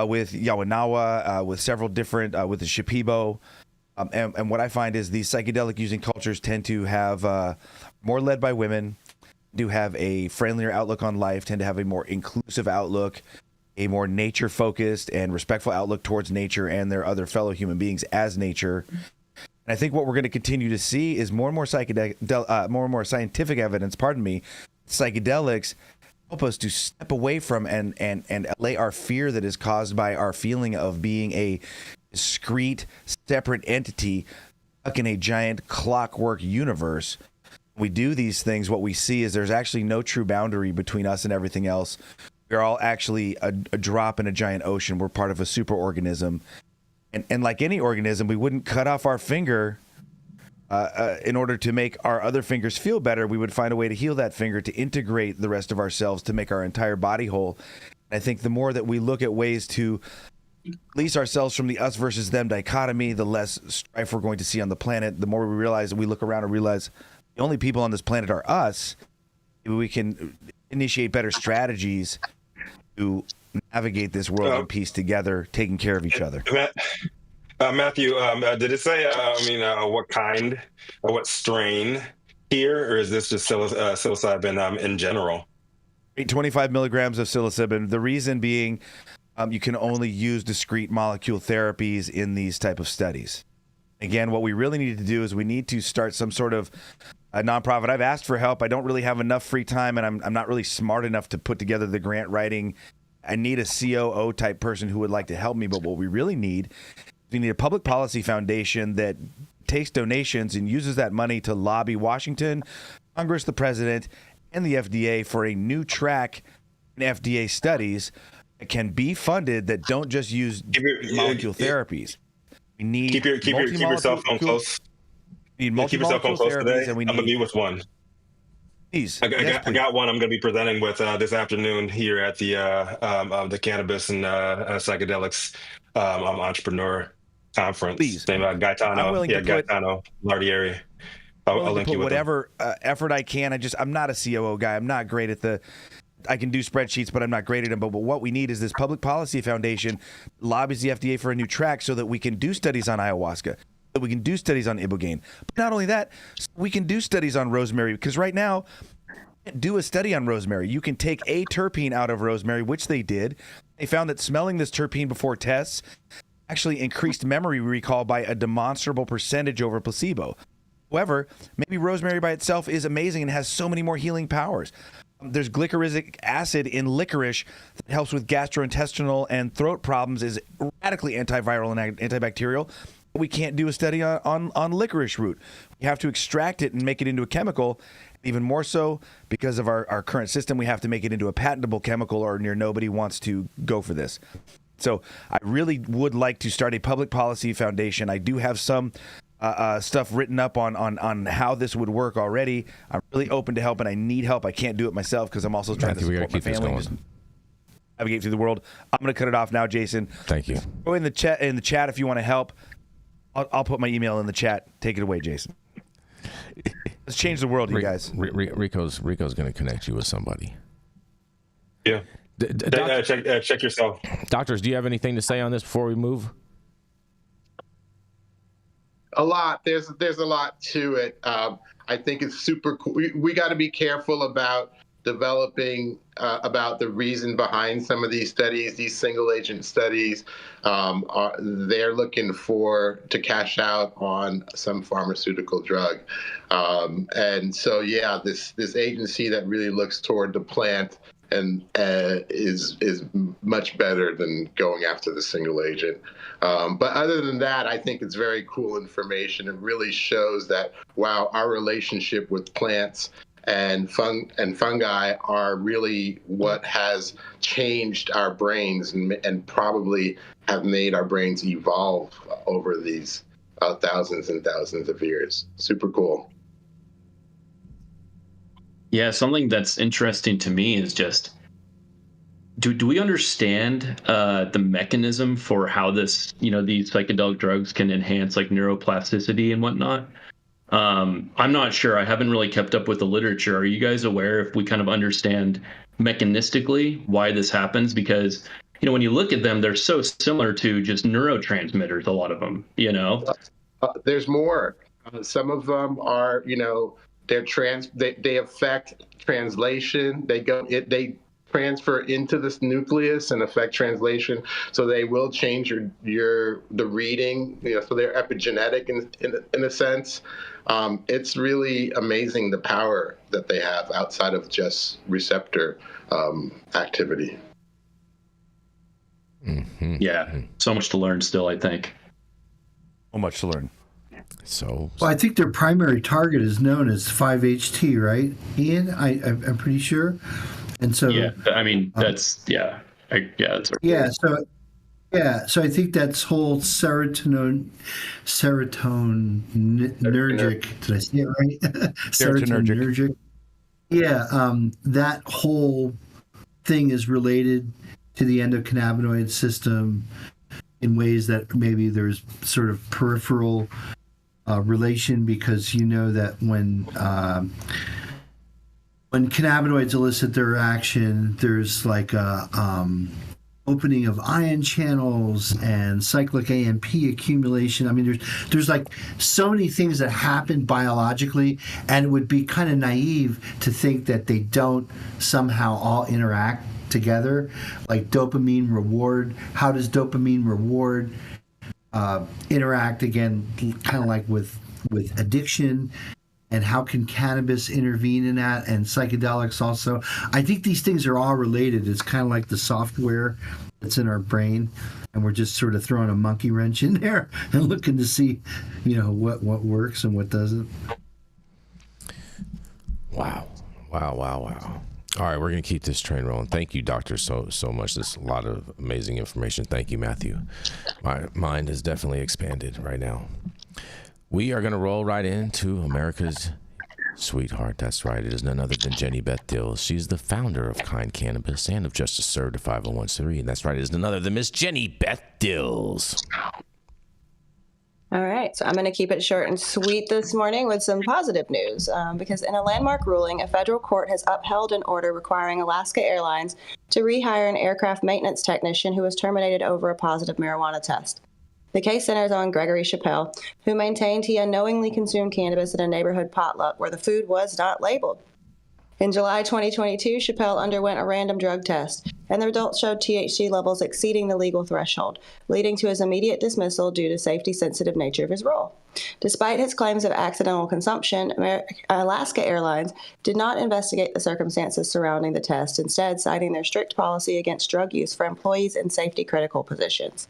with Yawanawa, with several different, with the Shipibo. And what I find is these psychedelic using cultures tend to have more led by women, do have a friendlier outlook on life, tend to have a more inclusive outlook, a more nature-focused and respectful outlook towards nature and their other fellow human beings as nature. And I think what we're going to continue to see is more and more scientific evidence, psychedelics help us to step away from and allay our fear that is caused by our feeling of being a discrete, separate entity stuck in a giant clockwork universe. When we do these things, what we see is there's actually no true boundary between us and everything else. We're all actually a drop in a giant ocean. We're part of a superorganism. And like any organism, we wouldn't cut off our finger in order to make our other fingers feel better. We would find a way to heal that finger, to integrate the rest of ourselves, to make our entire body whole. And I think the more that we look at ways to release ourselves from the us versus them dichotomy, the less strife we're going to see on the planet. The more we realize that we look around and realize the only people on this planet are us, we can initiate better strategies to navigate this world in peace together, taking care of each other. Matthew, did it say, what kind or what strain here, or is this just psilocybin in general? 25 milligrams of psilocybin. The reason being, you can only use discrete molecule therapies in these type of studies. Again, what we really need to do is we need to start some sort of a nonprofit. I've asked for help. I don't really have enough free time, and I'm not really smart enough to put together the grant writing. I need a COO type person who would like to help me. But what we really need, we need a public policy foundation that takes donations and uses that money to lobby Washington, Congress, the president, and the FDA for a new track in FDA studies that can be funded that don't just use molecule therapies. We need keep your cell phone close. We need keep your cell phone close today. And I'm gonna be with one. Please, I got one. I'm going to be presenting with this afternoon here at the Cannabis and Psychedelics Entrepreneur Conference. Please, Gaetano. Gaetano Lardieri. I'll link you with whatever effort I can. I'm not a COO guy. I'm not great at I can do spreadsheets, but I'm not great at them. But what we need is this public policy foundation lobbies the FDA for a new track so that we can do studies on ayahuasca, that we can do studies on ibogaine. But not only that, we can do studies on rosemary, because right now, do a study on rosemary. You can take a terpene out of rosemary, which they did. They found that smelling this terpene before tests actually increased memory recall by a demonstrable percentage over placebo. However, maybe rosemary by itself is amazing and has so many more healing powers. There's glyceric acid in licorice that helps with gastrointestinal and throat problems, is radically antiviral and antibacterial. We can't do a study on licorice root. We have to extract it and make it into a chemical. Even more so, because of our current system, we have to make it into a patentable chemical, or near nobody wants to go for this. So I really would like to start a public policy foundation. I do have some stuff written up on how this would work already. I'm really open to help, and I need help. I can't do it myself because I'm also trying to support my family. Just navigate through the world. I'm going to cut it off now, Jason. Thank you. Go in the chat if you want to help. I'll put my email in the chat. Take it away, Jason. Let's change the world, you guys. Rico's going to connect you with somebody. Yeah. Check yourself. Doctors, do you have anything to say on this before we move? A lot. There's a lot to it. I think it's super cool. We got to be careful about developing about the reason behind some of these studies, these single agent studies. They're looking to cash out on some pharmaceutical drug. And so, yeah, this agency that really looks toward the plant and is much better than going after the single agent. But other than that, I think it's very cool information. It really shows that, wow, our relationship with plants and fungi are really what has changed our brains and probably have made our brains evolve over these thousands and thousands of years. Super cool. Yeah, something that's interesting to me is just, do we understand the mechanism for how these psychedelic drugs can enhance like neuroplasticity and whatnot? I'm not sure. I haven't really kept up with the literature. Are you guys aware if we kind of understand mechanistically why this happens? Because, when you look at them, they're so similar to just neurotransmitters, a lot of them, There's more. Some of them are, they affect translation. They transfer into this nucleus and affect translation. So they will change the reading, so they're epigenetic in a sense. It's really amazing the power that they have outside of just receptor activity. Mm-hmm. Yeah, so much to learn still, I think. So much to learn. Well, I think their primary target is known as 5-HT, right, Ian? I'm pretty sure. And so that's so I think that's whole serotonergic. Did I say it right? Serotonergic. Yeah, that whole thing is related to the endocannabinoid system in ways that maybe there's sort of peripheral relation, because that when cannabinoids elicit their action, there's like a opening of ion channels and cyclic AMP accumulation. I mean, there's like so many things that happen biologically, and it would be kind of naive to think that they don't somehow all interact together, like dopamine reward. How does dopamine reward interact, again, kind of like with addiction? And how can cannabis intervene in that, and psychedelics also? I think these things are all related. It's kind of like the software that's in our brain, and we're just sort of throwing a monkey wrench in there and looking to see, what works and what doesn't. Wow. All right, we're going to keep this train rolling. Thank you, doctor, so much. There's a lot of amazing information. Thank you, Matthew. My mind has definitely expanded right now. We are going to roll right into America's sweetheart. That's right. It is none other than Jenny Beth Dills. She's the founder of Kind Cannabis and of Justice Served a 501c3. And that's right. It is none other than Miss Jenny Beth Dills. All right, so I'm going to keep it short and sweet this morning with some positive news, because in a landmark ruling, a federal court has upheld an order requiring Alaska Airlines to rehire an aircraft maintenance technician who was terminated over a positive marijuana test. The case centers on Gregory Chappelle, who maintained he unknowingly consumed cannabis at a neighborhood potluck where the food was not labeled. In July 2022, Chappelle underwent a random drug test, and the results showed THC levels exceeding the legal threshold, leading to his immediate dismissal due to safety-sensitive nature of his role. Despite his claims of accidental consumption, Alaska Airlines did not investigate the circumstances surrounding the test, instead citing their strict policy against drug use for employees in safety-critical positions.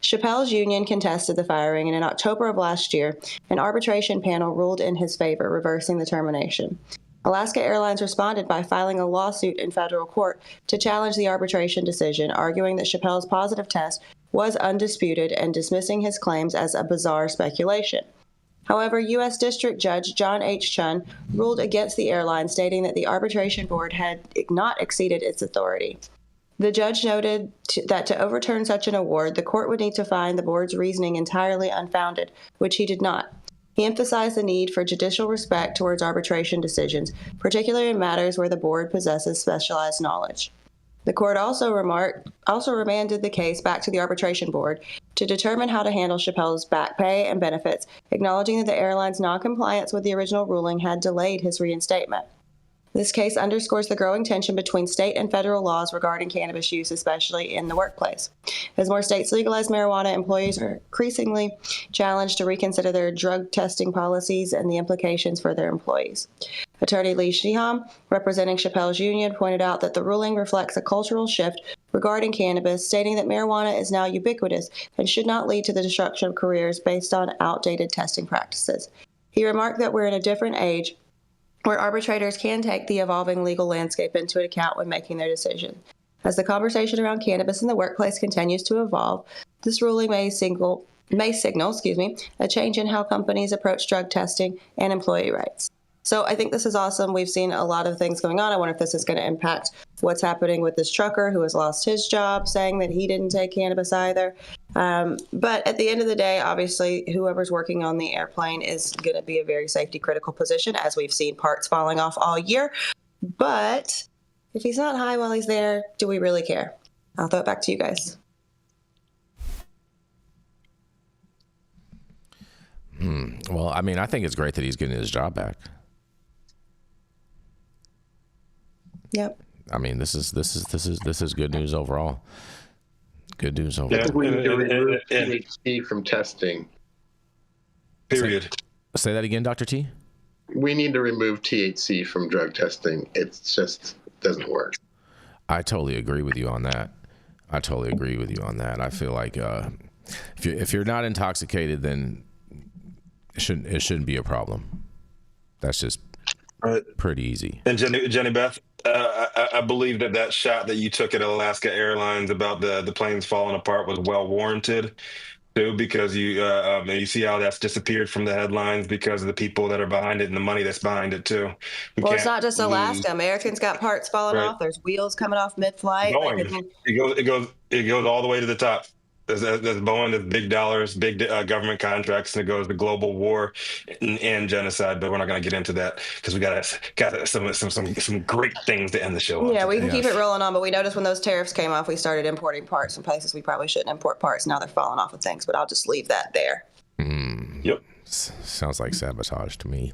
Chappelle's union contested the firing, and in October of last year, an arbitration panel ruled in his favor, reversing the termination. Alaska Airlines responded by filing a lawsuit in federal court to challenge the arbitration decision, arguing that Chappelle's positive test was undisputed and dismissing his claims as a bizarre speculation. However, U.S. District Judge John H. Chun ruled against the airline, stating that the arbitration board had not exceeded its authority. The judge noted that to overturn such an award, the court would need to find the board's reasoning entirely unfounded, which he did not. He emphasized the need for judicial respect towards arbitration decisions, particularly in matters where the board possesses specialized knowledge. The court also remanded the case back to the arbitration board to determine how to handle Chappelle's back pay and benefits, acknowledging that the airline's noncompliance with the original ruling had delayed his reinstatement. This case underscores the growing tension between state and federal laws regarding cannabis use, especially in the workplace. As more states legalize marijuana, employees are increasingly challenged to reconsider their drug testing policies and the implications for their employees. Attorney Lee Shiham, representing Chappelle's union, pointed out that the ruling reflects a cultural shift regarding cannabis, stating that marijuana is now ubiquitous and should not lead to the destruction of careers based on outdated testing practices. He remarked that we're in a different age where arbitrators can take the evolving legal landscape into account when making their decision. As the conversation around cannabis in the workplace continues to evolve, this ruling may signal a change in how companies approach drug testing and employee rights. So I think this is awesome. We've seen a lot of things going on. I wonder if this is going to impact what's happening with this trucker who has lost his job, saying that he didn't take cannabis either. But at the end of the day, obviously, whoever's working on the airplane is going to be a very safety critical position, as we've seen parts falling off all year. But if he's not high while he's there, do we really care? I'll throw it back to you guys. Well, I mean, I think it's great that he's getting his job back. Yep. I mean, this is good news overall. Good news overall. I think we need to remove THC from testing. Period. Say that again, Dr. T. We need to remove THC from drug testing. It just doesn't work. I totally agree with you on that. I feel like if you're not intoxicated, then it shouldn't be a problem. That's just pretty easy. And Jenny Beth, I believe that shot that you took at Alaska Airlines about the planes falling apart was well warranted too, because you see how that's disappeared from the headlines because of the people that are behind it and the money that's behind it too. Well, it's not just Alaska. Americans got parts falling off. There's wheels coming off mid-flight. It goes all the way to the top. There's Boeing, there's big dollars, big government contracts, and it goes to global war and genocide. But we're not going to get into that because we got some great things to end the show on. Yeah, we can keep it rolling on. But we noticed when those tariffs came off, we started importing parts from places we probably shouldn't import parts. Now they're falling off of things. But I'll just leave that there. Yep. Sounds like sabotage to me.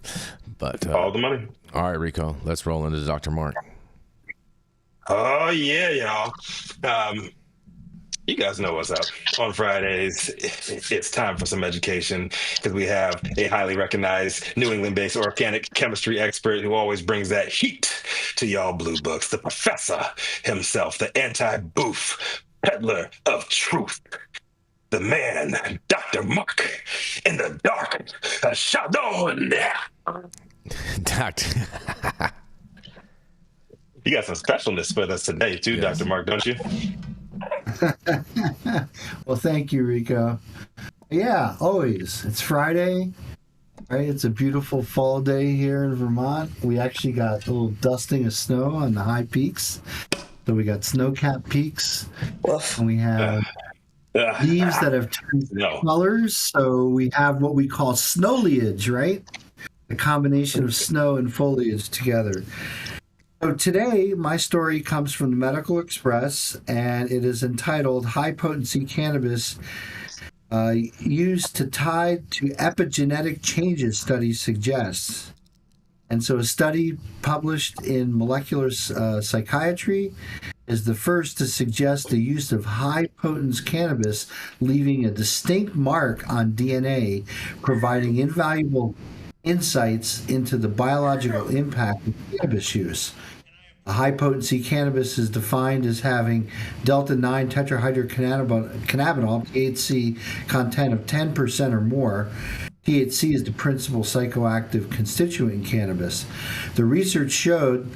But all the money. All right, Rico, let's roll into Dr. Mark. Oh yeah, y'all. You guys know what's up. On Fridays, it's time for some education because we have a highly recognized New England-based organic chemistry expert who always brings that heat to y'all blue books, the professor himself, the anti-boof peddler of truth, the man, Dr. Mark, in the dark, Scialdone. Doctor. You got some specialness with us today, too, yes. Dr. Mark, don't you? Well, thank you, Rico. Yeah, always. It's Friday, right? It's a beautiful fall day here in Vermont. We actually got a little dusting of snow on the high peaks. So we got snow-capped peaks, and we have leaves that have turned colors. So we have what we call snowleage, right? A combination of snow and foliage together. So today, my story comes from the Medical Express, and it is entitled High Potency Cannabis Used to Tie to Epigenetic Changes Study Suggests. And so a study published in Molecular Psychiatry is the first to suggest the use of high-potency cannabis leaving a distinct mark on DNA, providing invaluable insights into the biological impact of cannabis use. A high-potency cannabis is defined as having delta-9 tetrahydrocannabinol, THC content of 10% or more. THC is the principal psychoactive constituent in cannabis. The research showed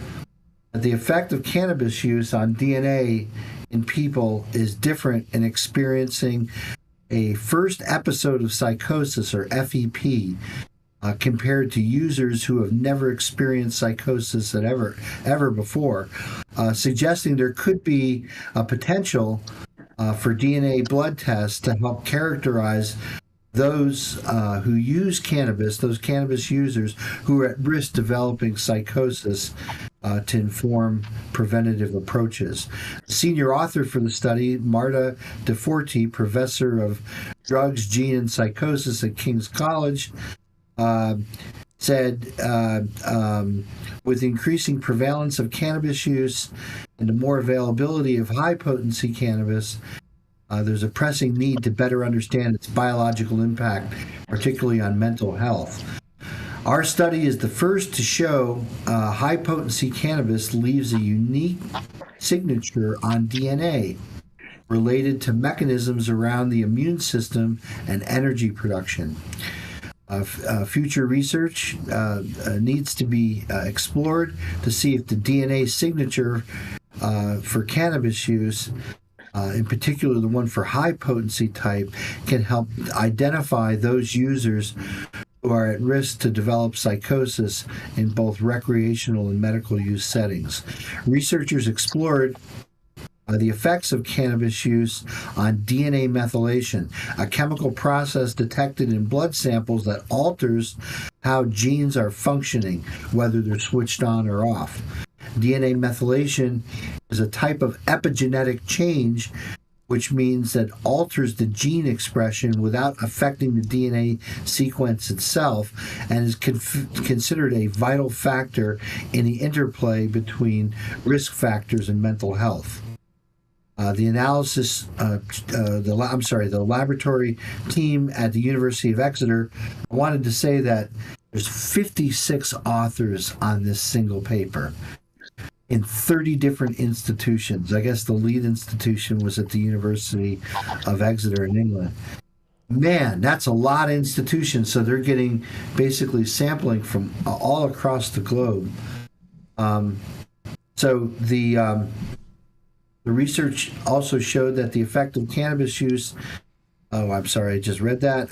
that the effect of cannabis use on DNA in people is different in experiencing a first episode of psychosis, or FEP, compared to users who have never experienced psychosis ever before, suggesting there could be a potential for DNA blood tests to help characterize those who use cannabis, those cannabis users who are at risk developing psychosis, to inform preventative approaches. Senior author for the study, Marta DeForti, professor of drugs, gene, and psychosis at King's College, said, with increasing prevalence of cannabis use and the more availability of high-potency cannabis, there's a pressing need to better understand its biological impact, particularly on mental health. Our study is the first to show high-potency cannabis leaves a unique signature on DNA related to mechanisms around the immune system and energy production. Future research needs to be explored to see if the DNA signature for cannabis use, in particular the one for high potency type, can help identify those users who are at risk to develop psychosis in both recreational and medical use settings. Researchers explored the effects of cannabis use on DNA methylation, a chemical process detected in blood samples that alters how genes are functioning, whether they're switched on or off. DNA methylation is a type of epigenetic change, which means that alters the gene expression without affecting the DNA sequence itself, and is considered a vital factor in the interplay between risk factors and mental health. The laboratory team at the University of Exeter wanted to say that there's 56 authors on this single paper in 30 different institutions. I guess the lead institution was at the University of Exeter in England. Man, that's a lot of institutions. So they're getting basically sampling from all across the globe. So the research also showed that the effect of cannabis use. Oh, I'm sorry, I just read that.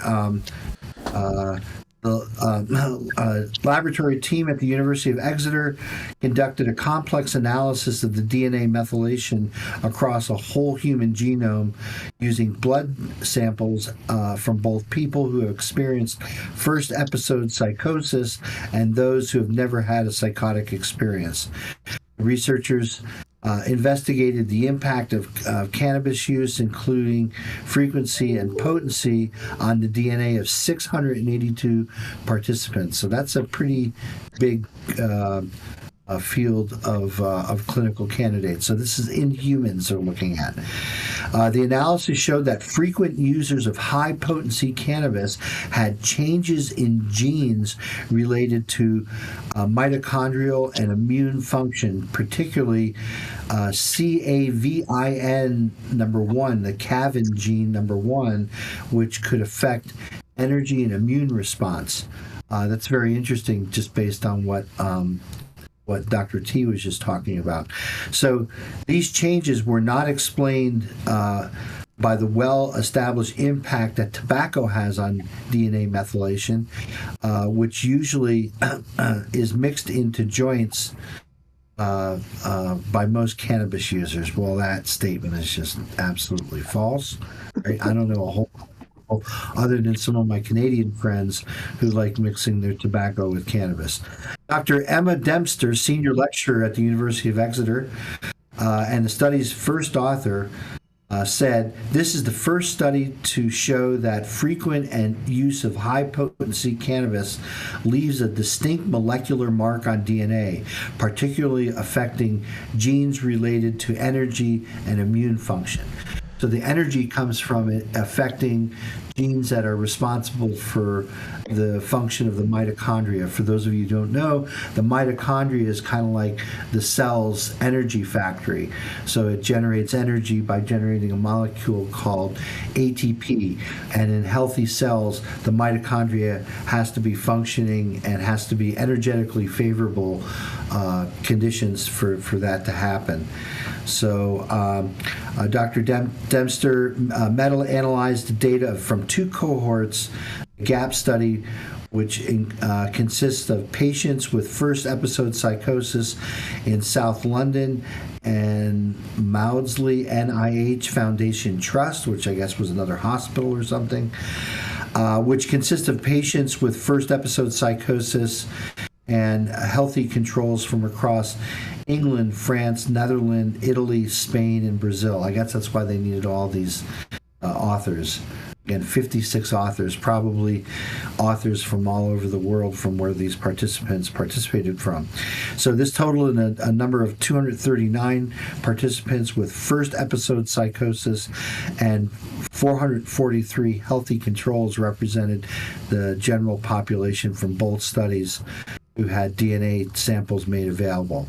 The laboratory team at the University of Exeter conducted a complex analysis of the DNA methylation across a whole human genome using blood samples from both people who have experienced first episode psychosis and those who have never had a psychotic experience. Researchers investigated the impact of cannabis use, including frequency and potency, on the DNA of 682 participants. So that's a pretty big field of clinical candidates. So this is in humans they're looking at. The analysis showed that frequent users of high-potency cannabis had changes in genes related to mitochondrial and immune function, particularly CAVIN number 1, the CAVIN gene number 1, which could affect energy and immune response. That's very interesting, just based on what Dr. T was just talking about. So these changes were not explained by the well-established impact that tobacco has on DNA methylation, which usually is mixed into joints by most cannabis users. Well, that statement is just absolutely false. Right? I don't know a whole other than some of my Canadian friends who like mixing their tobacco with cannabis. Dr. Emma Dempster, senior lecturer at the University of Exeter, and the study's first author, said, "This is the first study to show that frequent and use of high-potency cannabis leaves a distinct molecular mark on DNA, particularly affecting genes related to energy and immune function." So the energy comes from it affecting genes that are responsible for the function of the mitochondria. For those of you who don't know, the mitochondria is kind of like the cell's energy factory. So it generates energy by generating a molecule called ATP. And in healthy cells, the mitochondria has to be functioning and has to be energetically favorable conditions for that to happen. So Dr. Dempster meta-analyzed the data from 2 cohorts, the GAP study, which consists of patients with first episode psychosis in South London, and Maudsley NIH Foundation Trust, which I guess was another hospital or something, which consists of patients with first episode psychosis and healthy controls from across England, France, Netherlands, Italy, Spain, and Brazil. I guess that's why they needed all these authors. and 56 authors, probably authors from all over the world from where these participants participated from. So this totaled a number of 239 participants with first episode psychosis, and 443 healthy controls represented the general population from both studies who had DNA samples made available.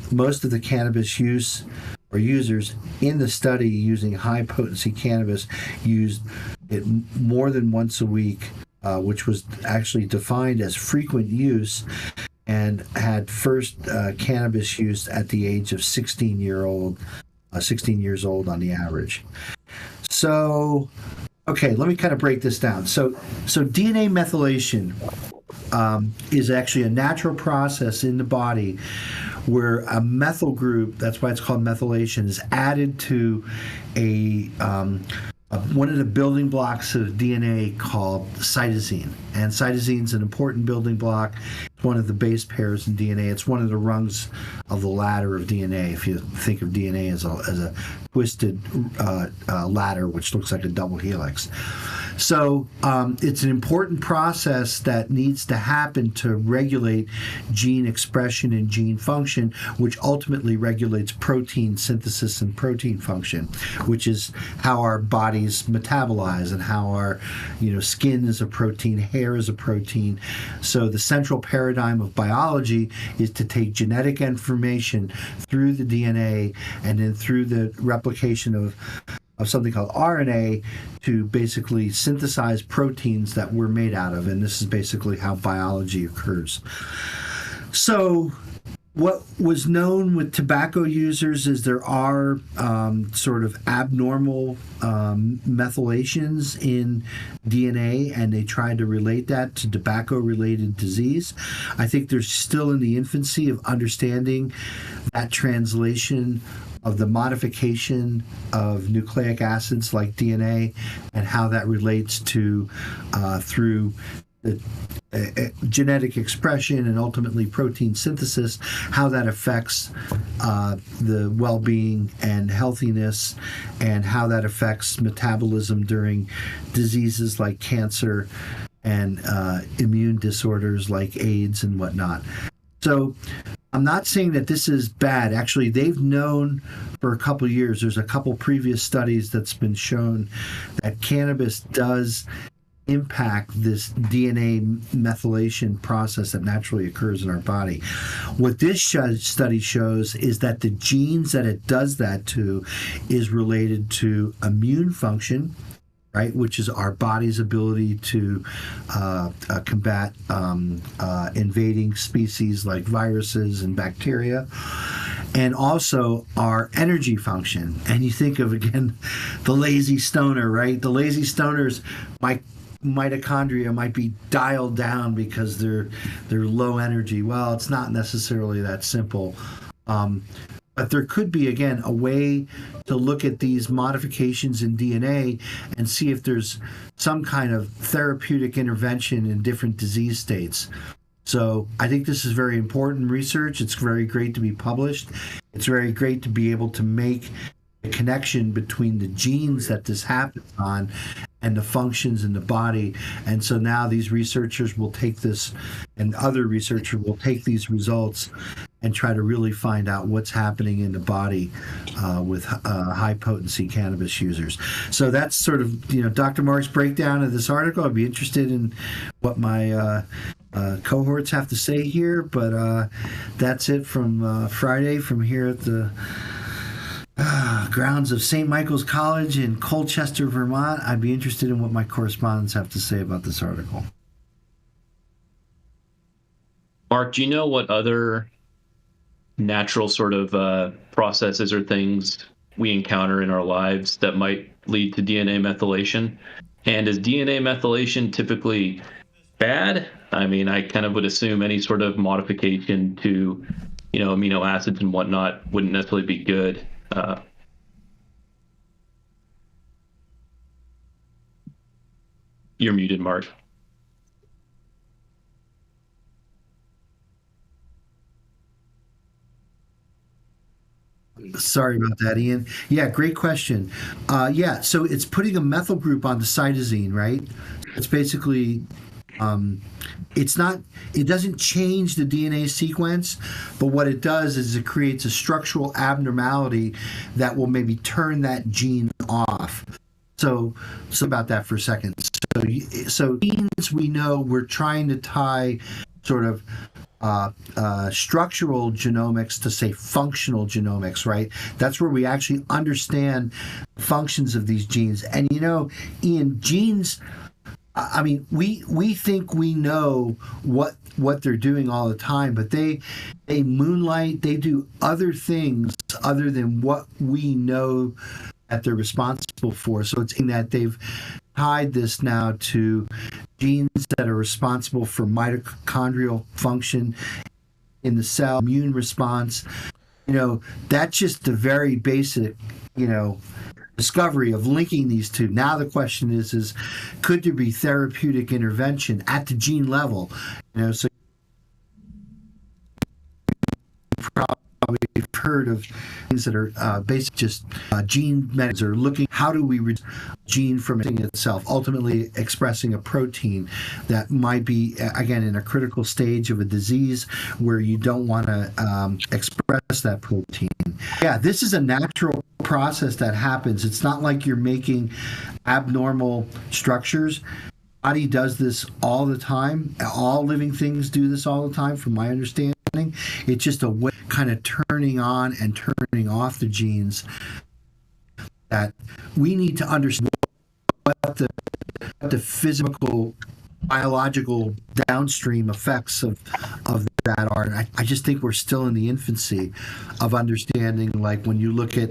Most of the cannabis use or users in the study using high potency cannabis used it more than once a week, which was actually defined as frequent use, and had first cannabis use at the age of 16 years old on the average. So, okay, let me kind of break this down. So DNA methylation is actually a natural process in the body where a methyl group, that's why it's called methylation, is added to one of the building blocks of DNA called cytosine. And cytosine is an important building block. It's one of the base pairs in DNA. It's one of the rungs of the ladder of DNA, if you think of DNA as a twisted ladder, which looks like a double helix. So it's an important process that needs to happen to regulate gene expression and gene function, which ultimately regulates protein synthesis and protein function, which is how our bodies metabolize and how our skin is a protein, hair is a protein. So the central paradigm of biology is to take genetic information through the DNA and then through the replication of something called RNA to basically synthesize proteins that we're made out of. And this is basically how biology occurs. So what was known with tobacco users is there are sort of abnormal methylations in DNA, and they tried to relate that to tobacco-related disease. I think they're still in the infancy of understanding that translation of the modification of nucleic acids like DNA and how that relates to through the genetic expression and ultimately protein synthesis, how that affects the well-being and healthiness, and how that affects metabolism during diseases like cancer and immune disorders like AIDS and whatnot. So I'm not saying that this is bad. Actually, they've known for a couple of years, there's a couple previous studies that's been shown that cannabis does impact this DNA methylation process that naturally occurs in our body. What this study shows is that the genes that it does that to is related to immune function, right, which is our body's ability to combat invading species like viruses and bacteria, and also our energy function. And you think of, again, the lazy stoner, right? The lazy stoners, mitochondria might be dialed down because they're low energy. Well, it's not necessarily that simple. But there could be, again, a way to look at these modifications in DNA and see if there's some kind of therapeutic intervention in different disease states. So I think this is very important research. It's very great to be published. It's very great to be able to make a connection between the genes that this happens on and the functions in the body. And so now these researchers will take this, and other researchers will take these results and try to really find out what's happening in the body with high potency cannabis users. So that's sort of, Dr. Mark's breakdown of this article. I'd be interested in what my cohorts have to say here, but that's it from Friday from here at the grounds of St. Michael's College in Colchester, Vermont. I'd be interested in what my correspondents have to say about this article. Mark, do you know what other natural sort of processes or things we encounter in our lives that might lead to DNA methylation? And is DNA methylation typically bad? I mean, I kind of would assume any sort of modification to, amino acids and whatnot wouldn't necessarily be good. You're muted, Mark. Sorry about that, Ian. Yeah, great question. Yeah, so it's putting a methyl group on the cytosine, right? It's basically, it doesn't change the DNA sequence, but what it does is it creates a structural abnormality that will maybe turn that gene off. So about that for a second. So genes, we know we're trying to tie sort of structural genomics to, say, functional genomics, right? That's where we actually understand functions of these genes. And Ian, genes, I mean, we think we know what they're doing all the time, but they moonlight, they do other things other than what we know that they're responsible for. So it's in that they've tied this now to genes that are responsible for mitochondrial function in the cell, immune response. That's just the very basic, discovery of linking these two. Now the question is could there be therapeutic intervention at the gene level? So you've heard of things that are basic, just gene medicines, or looking how do we reduce gene from itself, ultimately expressing a protein that might be, again, in a critical stage of a disease where you don't want to express that protein. Yeah, this is a natural process that happens. It's not like you're making abnormal structures. Body does this all the time. All living things do this all the time, from my understanding. It's just a way kind of turning on and turning off the genes that we need to understand what the physical, biological downstream effects of that are. And I just think we're still in the infancy of understanding, like when you look at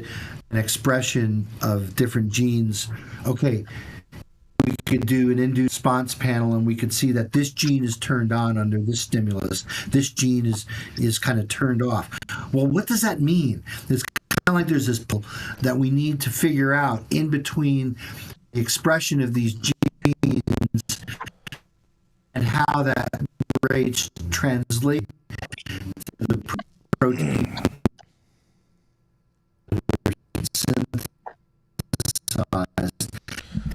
an expression of different genes, okay, we could do an induced response panel and we could see that this gene is turned on under this stimulus. This gene is kind of turned off. Well, what does that mean? It's kind of like there's this that we need to figure out in between the expression of these genes and how that rates translate to the protein synthesized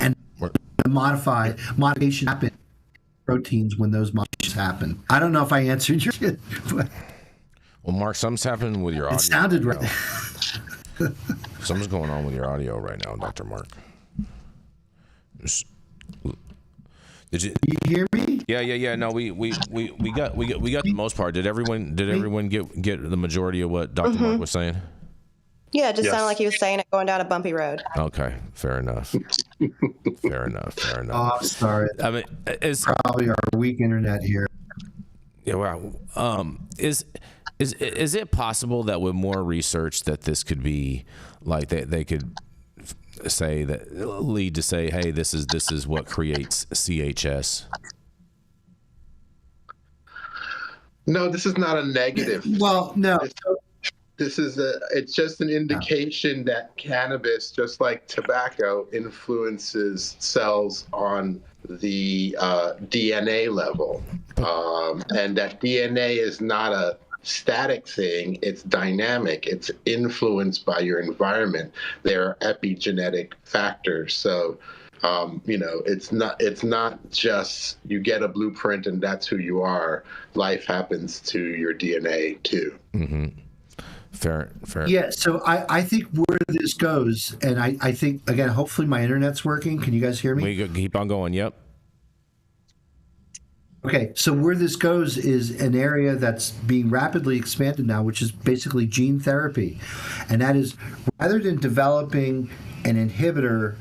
and modification happen proteins when those modifications happen. I don't know if I answered your question. Well, Mark, something's happening with your audio. It sounded right. Now. Something's going on with your audio right now, Dr. Mark. Did you hear me? Yeah. No, we got the most part. Did everyone get the majority of what Dr. Mark was saying? Yeah, it just sounded like he was saying it going down a bumpy road. Okay, fair enough. Fair enough. Oh, I'm sorry. I mean, it's probably our weak internet here. Yeah, wow. Is it possible that with more research that this could be like they could say that lead to say, hey, this is what creates CHS? No, this is not a negative. Well, no. It's just an indication that cannabis, just like tobacco, influences cells on the DNA level, and that DNA is not a static thing. It's dynamic. It's influenced by your environment. There are epigenetic factors. So, it's not just you get a blueprint and that's who you are. Life happens to your DNA too. Mm-hmm. Fair. Yeah, so I think where this goes, and I think, again, hopefully my internet's working. Can you guys hear me? We keep on going, yep. Okay, so where this goes is an area that's being rapidly expanded now, which is basically gene therapy. And that is, rather than developing an inhibitor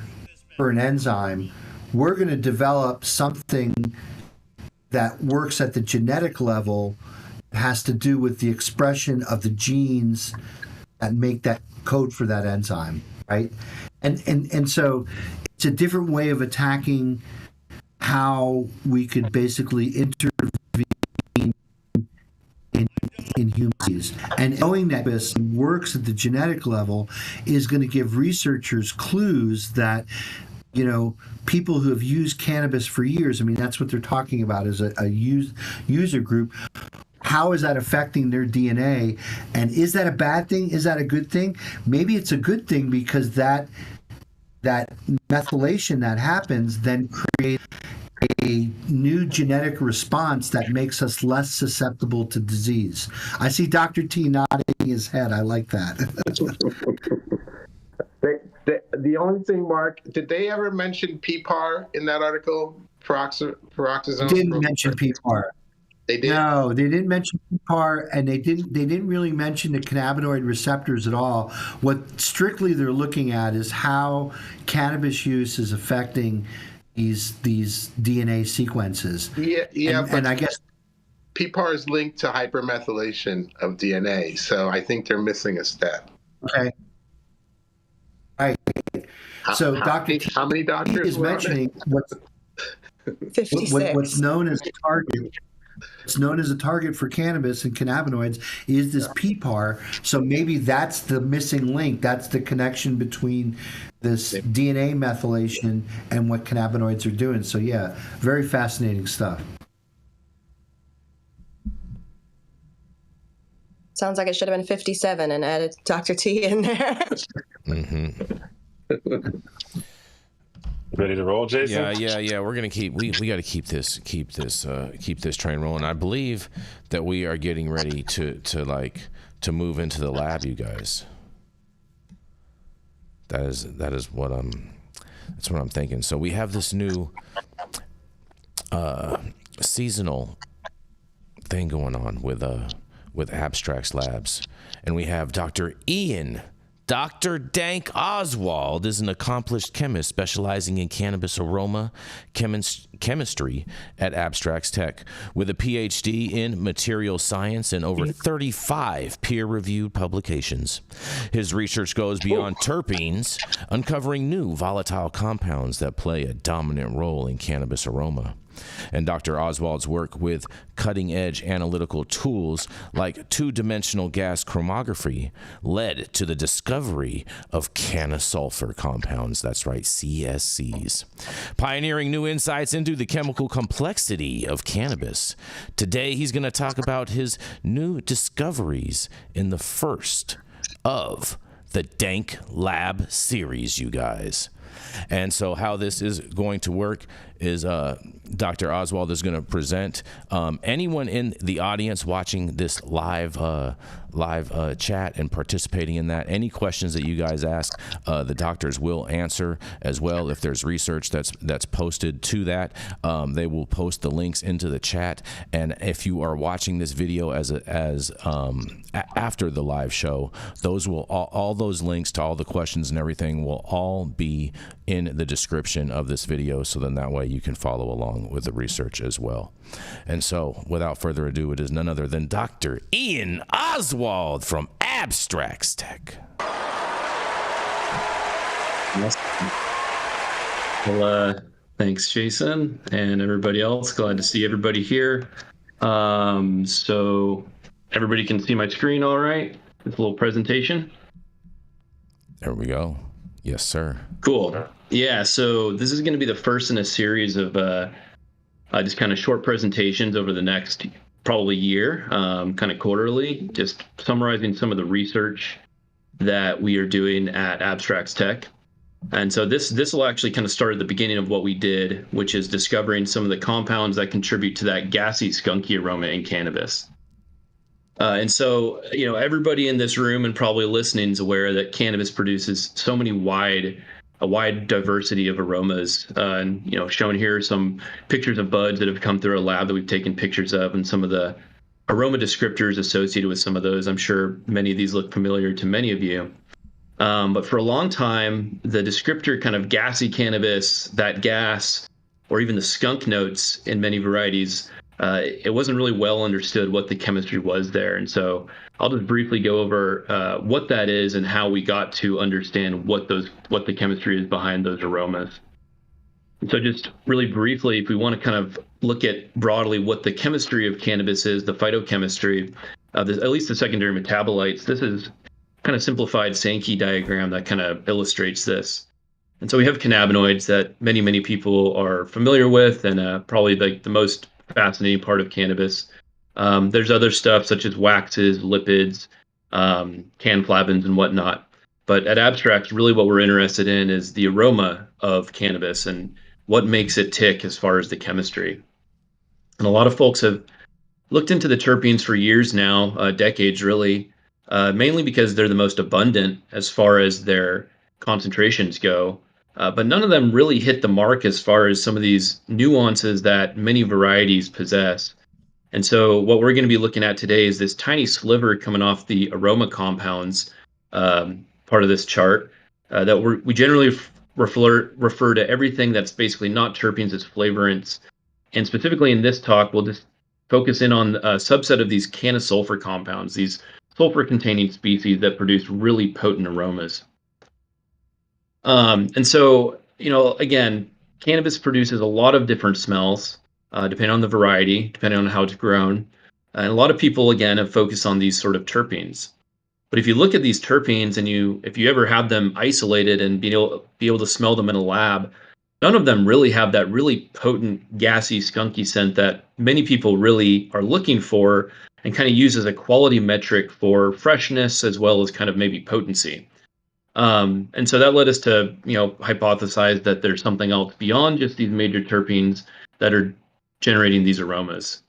for an enzyme, we're going to develop something that works at the genetic level, has to do with the expression of the genes that make that code for that enzyme, right? And so it's a different way of attacking how we could basically intervene in humans. And knowing that this works at the genetic level is going to give researchers clues that, people who have used cannabis for years, I mean, that's what they're talking about as a user group. how is that affecting their DNA? And is that a bad thing? Is that a good thing? Maybe it's a good thing because that methylation that happens then creates a new genetic response that makes us less susceptible to disease. I see Dr. T nodding his head. I like that. The only thing, Mark, did they ever mention PPAR in that article? Peroxisome? Didn't mention PPAR. They did? No, they didn't mention PPAR, and they didn't really mention the cannabinoid receptors at all. What strictly they're looking at is how cannabis use is affecting these DNA sequences. And I guess PPAR is linked to hypermethylation of DNA, so I think they're missing a step. Okay. Right. So Dr. T, how many doctors is mentioning what's known as a target. It's known as a target for cannabis and cannabinoids is this PPAR. So maybe that's the missing link. That's the connection between this DNA methylation and what cannabinoids are doing. So yeah, very fascinating stuff. Sounds like it should have been 57 and added Dr. T in there. Ready to roll, Jason? Yeah. We're gonna we got to keep this train rolling. I believe that we are getting ready to move into the lab, you guys. That's what I'm thinking. So we have this new seasonal thing going on with Abstracts Labs, and we have Dr. Ian. Dr. Dank Oswald is an accomplished chemist specializing in cannabis aroma chemistry at Abstracts Tech, with a PhD in material science and over 35 peer-reviewed publications. His research goes beyond terpenes, uncovering new volatile compounds that play a dominant role in cannabis aroma. And Dr. Oswald's work with cutting-edge analytical tools like two-dimensional gas chromatography led to the discovery of cannasulfur compounds, that's right, CSCs, pioneering new insights into the chemical complexity of cannabis. Today, he's going to talk about his new discoveries in the first of the Dank Lab series, you guys. And so how this is going to work is Dr. Oswald is going to present. Anyone in the audience watching this live chat and participating in that, any questions that you guys ask, the doctors will answer as well. If there's research that's posted to that, they will post the links into the chat. And if you are watching this video after the live show, those will all those links to all the questions and everything will all be in the description of this video, so then that way you can follow along with the research as well. And so without further ado, it is none other than Dr. Ian Oswald from Abstracts Tech. Well, thanks, Jason, and everybody else. Glad to see everybody here. So everybody can see my screen all right? This little presentation. There we go. Yes, sir. Cool. Yeah, so this is going to be the first in a series of just kind of short presentations over the next probably year, kind of quarterly, just summarizing some of the research that we are doing at Abstracts Tech. And so this will actually kind of start at the beginning of what we did, which is discovering some of the compounds that contribute to that gassy, skunky aroma in cannabis. And so, everybody in this room and probably listening is aware that cannabis produces so many a wide diversity of aromas. And, shown here are some pictures of buds that have come through a lab that we've taken pictures of, and some of the aroma descriptors associated with some of those. I'm sure many of these look familiar to many of you. But for a long time, the descriptor kind of gassy cannabis, that gas, or even the skunk notes in many varieties, it wasn't really well understood what the chemistry was there. And so I'll just briefly go over what that is and how we got to understand what the chemistry is behind those aromas. And so just really briefly, if we want to kind of look at broadly what the chemistry of cannabis is, the phytochemistry, at least the secondary metabolites, this is kind of simplified Sankey diagram that kind of illustrates this. And so we have cannabinoids that many people are familiar with, and probably like the most fascinating part of cannabis There's other stuff such as waxes, lipids, canflavins, and whatnot. But at Abstracts, really what we're interested in is the aroma of cannabis and what makes it tick as far as the chemistry. And a lot of folks have looked into the terpenes for years now, decades really, mainly because they're the most abundant as far as their concentrations go. But none of them really hit the mark as far as some of these nuances that many varieties possess. And so what we're going to be looking at today is this tiny sliver coming off the aroma compounds part of this chart that we generally refer to everything that's basically not terpenes as flavorants. And specifically in this talk, we'll just focus in on a subset of these cannabis-sulfur compounds, these sulfur-containing species that produce really potent aromas. And so, again, cannabis produces a lot of different smells, depending on the variety, depending on how it's grown. And a lot of people, again, have focused on these sort of terpenes. But if you look at these terpenes and if you ever have them isolated and be able to smell them in a lab, none of them really have that really potent, gassy, skunky scent that many people really are looking for and kind of use as a quality metric for freshness as well as kind of maybe potency. And so that led us to, hypothesize that there's something else beyond just these major terpenes that are generating these aromas.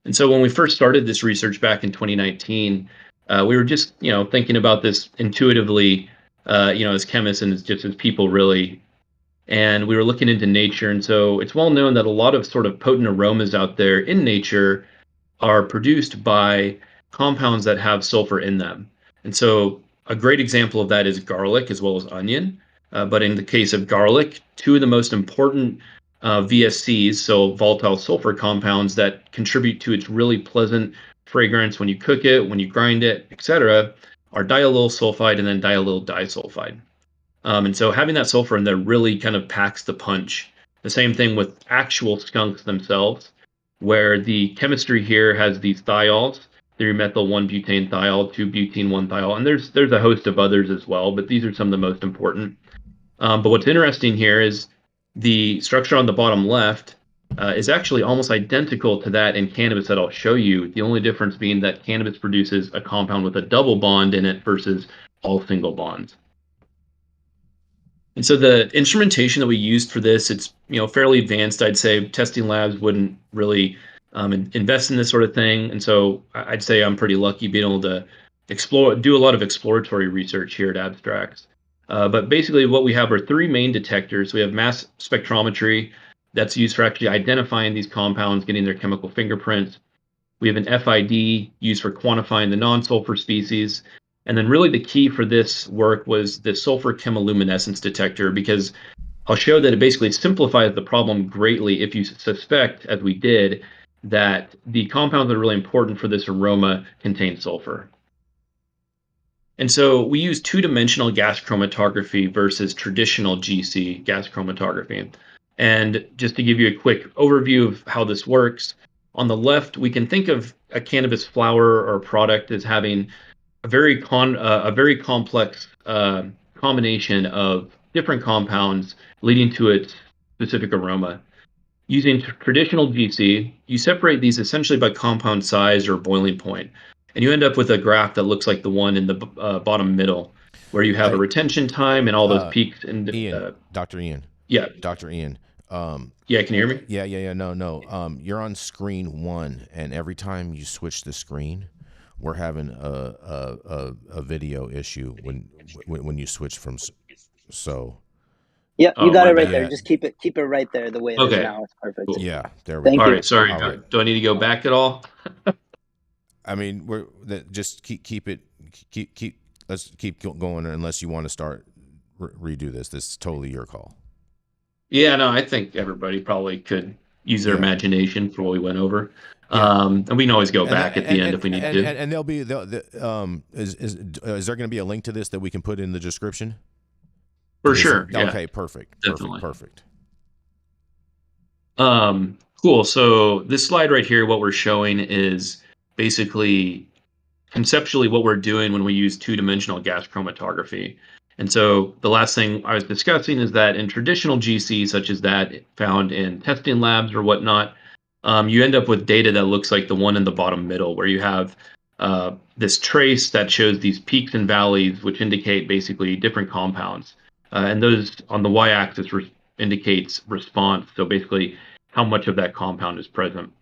And so when we first started this research back in 2019, we were just, thinking about this intuitively, as chemists and just as people really. And we were looking into nature. And so it's well known that a lot of sort of potent aromas out there in nature are produced by compounds that have sulfur in them. And so a great example of that is garlic as well as onion. But in the case of garlic, two of the most important VSCs, so volatile sulfur compounds that contribute to its really pleasant fragrance when you cook it, when you grind it, etc., are diallyl sulfide and then diallyl disulfide. And so having that sulfur in there really kind of packs the punch. The same thing with actual skunks themselves, where the chemistry here has these thiols, 3-methyl-1-butane thiol, 2-butene-1-thiol, and there's a host of others as well, but these are some of the most important. But what's interesting here is the structure on the bottom left is actually almost identical to that in cannabis that I'll show you. The only difference being that cannabis produces a compound with a double bond in it versus all single bonds. And so the instrumentation that we used for this, it's fairly advanced. I'd say testing labs wouldn't really invest in this sort of thing. And so I'd say I'm pretty lucky being able to do a lot of exploratory research here at Abstracts. But basically what we have are three main detectors. We have mass spectrometry that's used for actually identifying these compounds, getting their chemical fingerprints. We have an FID used for quantifying the non-sulfur species. And then really the key for this work was the sulfur chemiluminescence detector, because I'll show that it basically simplifies the problem greatly if you suspect, as we did, that the compounds that are really important for this aroma contain sulfur. And so we use two-dimensional gas chromatography versus traditional GC gas chromatography. And just to give you a quick overview of how this works, on the left, we can think of a cannabis flower or product as having a very complex combination of different compounds leading to its specific aroma. Using traditional GC, you separate these essentially by compound size or boiling point, and you end up with a graph that looks like the one in the bottom middle, where you have a retention time and all those peaks. And Dr. Ian. Yeah. Dr. Ian. Yeah, can you hear me? Yeah. No. You're on screen 1, and every time you switch the screen, we're having a video issue when you switch from so. Yep, you got it right there. Just keep it right there the way it is now. It's perfect. Cool. Yeah, there we go. Thank you. All right, sorry. All right. Do I need to go back at all? I mean, just keep it. Let's keep going unless you want to start redo this. This is totally your call. Yeah, no, I think everybody probably could use their imagination for what we went over. And we can always go back at the end if we need to. And there'll be is there going to be a link to this that we can put in the description? For sure. Okay, perfect. Definitely. Perfect. Cool. So this slide right here, what we're showing is basically conceptually what we're doing when we use two-dimensional gas chromatography. And so the last thing I was discussing is that in traditional GC, such as that found in testing labs or whatnot, you end up with data that looks like the one in the bottom middle, where you have this trace that shows these peaks and valleys, which indicate basically different compounds. And those on the y-axis indicates response, so basically how much of that compound is present.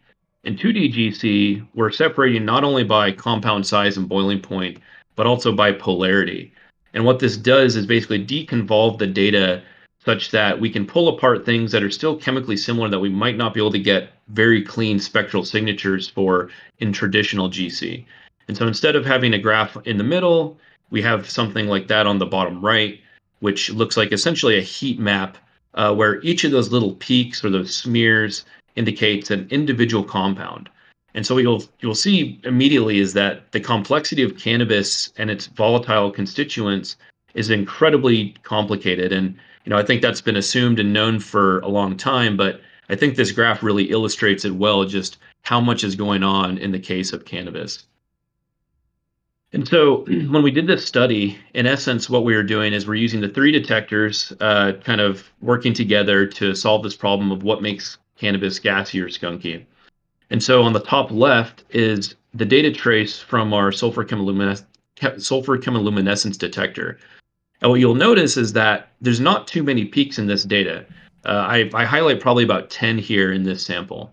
In 2D GC, we're separating not only by compound size and boiling point, but also by polarity. And what this does is basically deconvolve the data such that we can pull apart things that are still chemically similar that we might not be able to get very clean spectral signatures for in traditional GC. And so instead of having a graph in the middle, we have something like that on the bottom right, which looks like essentially a heat map where each of those little peaks or those smears indicates an individual compound. And so what you'll see immediately is that the complexity of cannabis and its volatile constituents is incredibly complicated. And I think that's been assumed and known for a long time, but I think this graph really illustrates it well, just how much is going on in the case of cannabis. And so when we did this study, in essence, what we were doing is we're using the 3 detectors kind of working together to solve this problem of what makes cannabis gassy or skunky. And so on the top left is the data trace from our sulfur chemiluminescence detector. And what you'll notice is that there's not too many peaks in this data. I highlight probably about 10 here in this sample.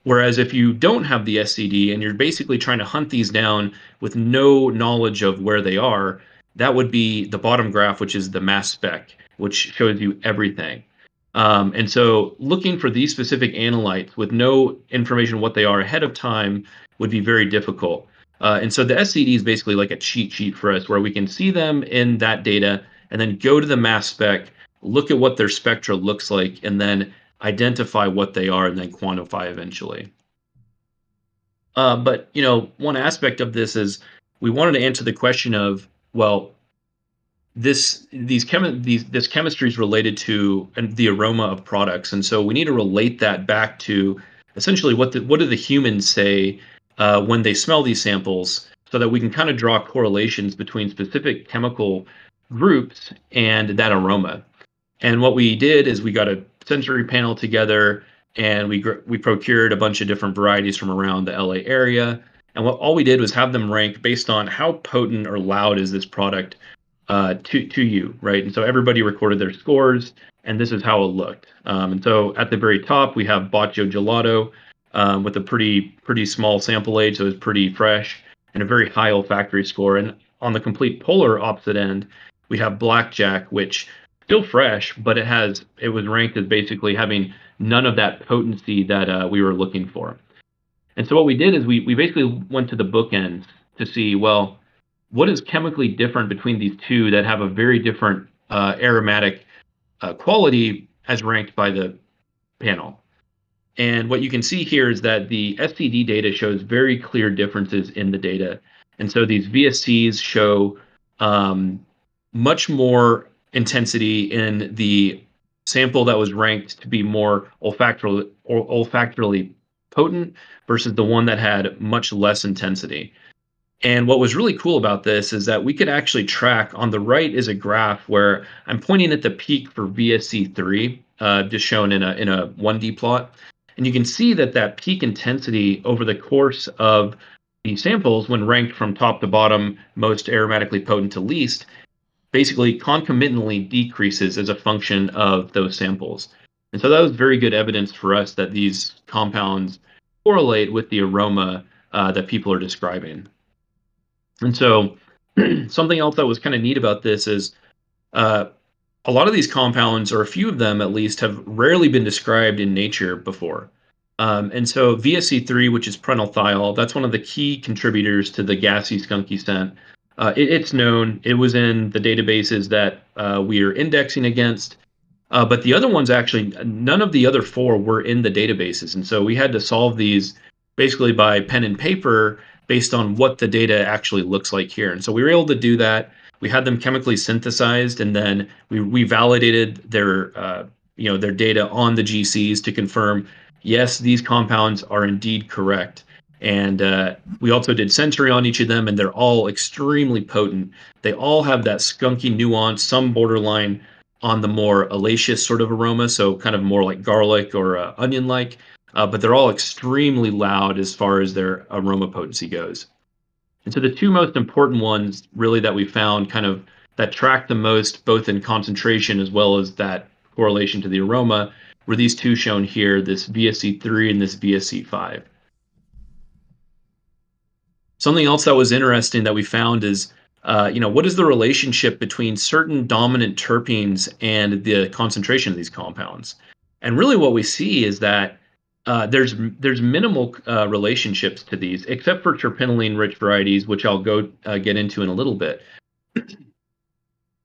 Whereas if you don't have the SCD and you're basically trying to hunt these down with no knowledge of where they are, that would be the bottom graph, which is the mass spec, which shows you everything. And so looking for these specific analytes with no information what they are ahead of time would be very difficult. And so the SCD is basically like a cheat sheet for us, where we can see them in that data and then go to the mass spec, look at what their spectra looks like, and then identify what they are and then quantify eventually. But one aspect of this is we wanted to answer the question of, well, this chemistry is related to the aroma of products, and so we need to relate that back to essentially what do the humans say when they smell these samples, so that we can kind of draw correlations between specific chemical groups and that aroma. And what we did is we got a sensory panel together, and we procured a bunch of different varieties from around the LA area. And all we did was have them rank based on how potent or loud is this product to you, right? And so everybody recorded their scores, and this is how it looked. And so at the very top, we have Baccio Gelato with a pretty small sample age, so it's pretty fresh, and a very high olfactory score. And on the complete polar opposite end, we have Blackjack, which still fresh, but it was ranked as basically having none of that potency that we were looking for. And so what we did is we basically went to the bookends to see, well, what is chemically different between these two that have a very different aromatic quality as ranked by the panel. And what you can see here is that the SCD data shows very clear differences in the data. And so these VSCs show much more intensity in the sample that was ranked to be more olfactorily potent versus the one that had much less intensity. And what was really cool about this is that we could actually track, on the right is a graph where I'm pointing at the peak for VSC3, just shown in a 1D plot. And you can see that peak intensity over the course of the samples, when ranked from top to bottom, most aromatically potent to least, basically concomitantly decreases as a function of those samples. And so that was very good evidence for us that these compounds correlate with the aroma that people are describing. And so something else that was kind of neat about this is a lot of these compounds, or a few of them at least, have rarely been described in nature before. And so VSC3, which is prenylthiol, that's one of the key contributors to the gassy, skunky scent. It's known. It was in the databases that we are indexing against. But the other ones, actually, none of the other 4 were in the databases. And so we had to solve these basically by pen and paper based on what the data actually looks like here. And so we were able to do that. We had them chemically synthesized, and then we validated their data on the GCs to confirm, yes, these compounds are indeed correct. And we also did sensory on each of them, and they're all extremely potent. They all have that skunky nuance, some borderline on the more olaceous sort of aroma, so kind of more like garlic or onion-like. but they're all extremely loud as far as their aroma potency goes. And so the two most important ones really that we found kind of that track the most, both in concentration as well as that correlation to the aroma, were these two shown here, this VSC3 and this VSC5. Something else that was interesting that we found is, what is the relationship between certain dominant terpenes and the concentration of these compounds? And really what we see is that there's minimal relationships to these, except for terpinolene-rich varieties, which I'll go get into in a little bit.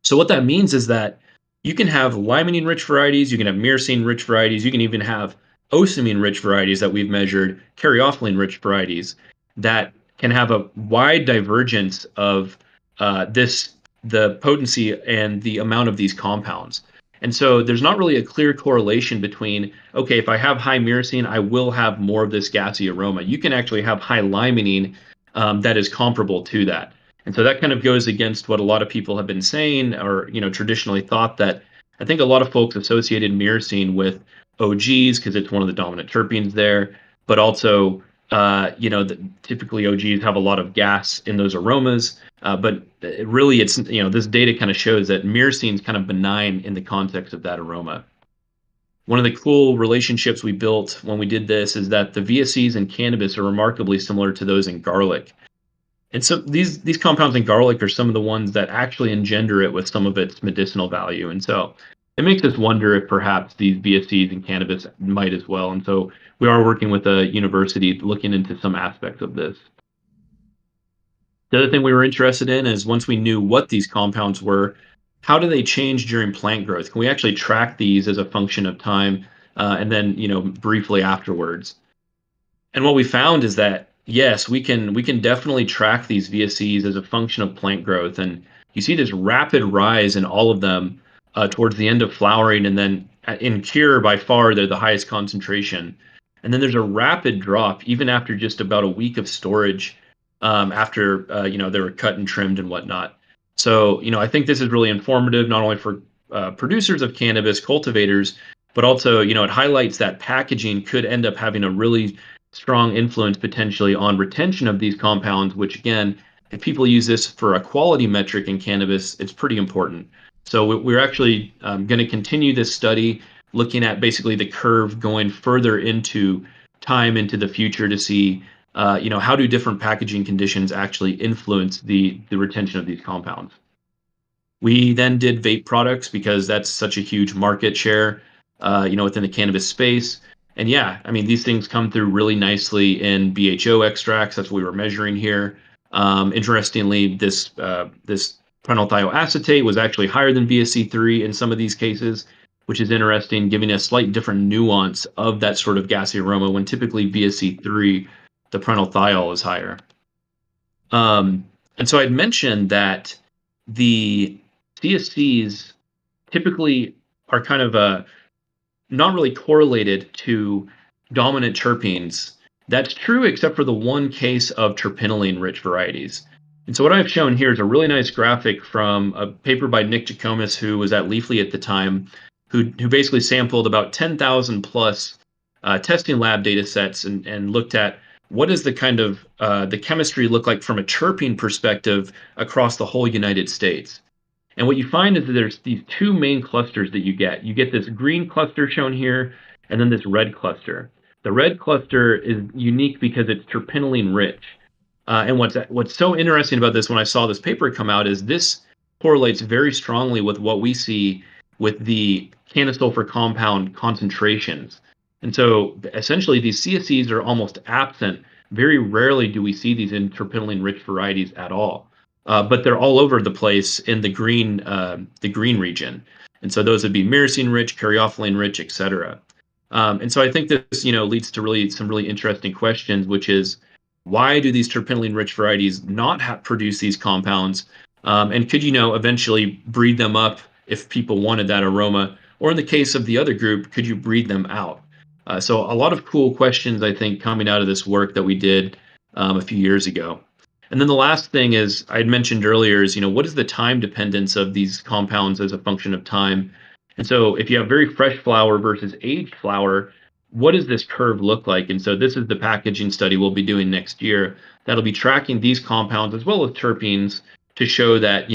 So what that means is that you can have limonene-rich varieties, you can have myrcene-rich varieties, you can even have ocimene-rich varieties that we've measured, caryophyllene-rich varieties, that can have a wide divergence of the potency and the amount of these compounds. And so there's not really a clear correlation between, okay, if I have high myrcene, I will have more of this gassy aroma. You can actually have high limonene that is comparable to that. And so that kind of goes against what a lot of people have been saying, or traditionally thought that. I think a lot of folks associated myrcene with OGs because it's one of the dominant terpenes there, but also typically OGs have a lot of gas in those aromas. But really, it's this data kind of shows that myrcene is kind of benign in the context of that aroma. One of the cool relationships we built when we did this is that the VSCs in cannabis are remarkably similar to those in garlic. And so these compounds in garlic are some of the ones that actually engender it with some of its medicinal value. And so it makes us wonder if perhaps these VSCs in cannabis might as well. And so we are working with a university looking into some aspects of this. The other thing we were interested in is, once we knew what these compounds were, how do they change during plant growth? Can we actually track these as a function of time and then briefly afterwards? And what we found is that yes, we can definitely track these VSCs as a function of plant growth. And you see this rapid rise in all of them towards the end of flowering, and then in cure, by far, they're the highest concentration. And then there's a rapid drop even after just about a week of storage after they were cut and trimmed and whatnot. So I think this is really informative, not only for producers of cannabis, cultivators, but also it highlights that packaging could end up having a really strong influence potentially on retention of these compounds, which again, if people use this for a quality metric in cannabis, it's pretty important. So we're actually going to continue this study, looking at basically the curve going further into time into the future to see how do different packaging conditions actually influence the retention of these compounds. We then did vape products because that's such a huge market share within the cannabis space. And yeah, I mean, these things come through really nicely in BHO extracts. That's what we were measuring here. Interestingly, this prenyl thioacetate was actually higher than VSC3 in some of these cases, which is interesting, giving a slight different nuance of that sort of gassy aroma when typically VSC3, the prenyl thiol, is higher. And so I'd mentioned that the CSCs typically are kind of not really correlated to dominant terpenes. That's true except for the one case of terpinolene-rich varieties. And so what I've shown here is a really nice graphic from a paper by Nick Jackomis, who was at Leafly at the time, who basically sampled about 10,000 plus testing lab data sets and looked at what does the kind of the chemistry look like from a terpene perspective across the whole United States. And what you find is that there's these two main clusters that you get. You get this green cluster shown here, and then this red cluster. The red cluster is unique because it's terpinolene rich. And what's so interesting about this when I saw this paper come out is this correlates very strongly with what we see with the canosulfur compound concentrations. And so essentially these CSCs are almost absent. Very rarely do we see these in terpinolene rich varieties at all. But they're all over the place in the green region. And so those would be myrcene rich, caryophyllene rich, et cetera. And so I think this, leads to some really interesting questions, which is, why do these terpinolene rich varieties not produce these compounds? And could, eventually breed them up if people wanted that aroma? Or in the case of the other group, could you breed them out? So a lot of cool questions, I think, coming out of this work that we did a few years ago. And then the last thing is, I had mentioned earlier, is, what is the time dependence of these compounds as a function of time? And so if you have very fresh flower versus aged flower, what does this curve look like? And so this is the packaging study we'll be doing next year that'll be tracking these compounds as well as terpenes to show that,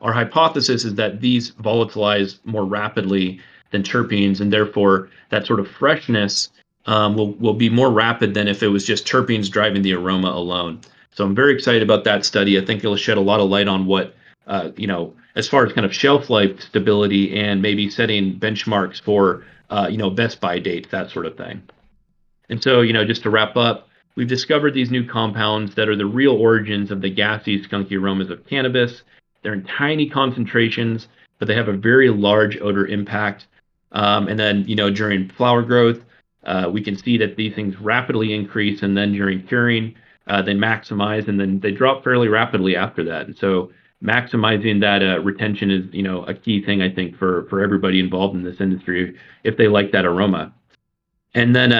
our hypothesis is that these volatilize more rapidly than terpenes, and therefore that sort of freshness will be more rapid than if it was just terpenes driving the aroma alone. So I'm very excited about that study. I think it'll shed a lot of light on what, as far as kind of shelf life stability and maybe setting benchmarks for, best by dates, that sort of thing. And so, just to wrap up, we've discovered these new compounds that are the real origins of the gassy, skunky aromas of cannabis. They're in tiny concentrations, but they have a very large odor impact. And then, during flower growth, we can see that these things rapidly increase, and then during curing, they maximize, and then they drop fairly rapidly after that. And so maximizing that retention is, a key thing, I think, for everybody involved in this industry, if they like that aroma. And then,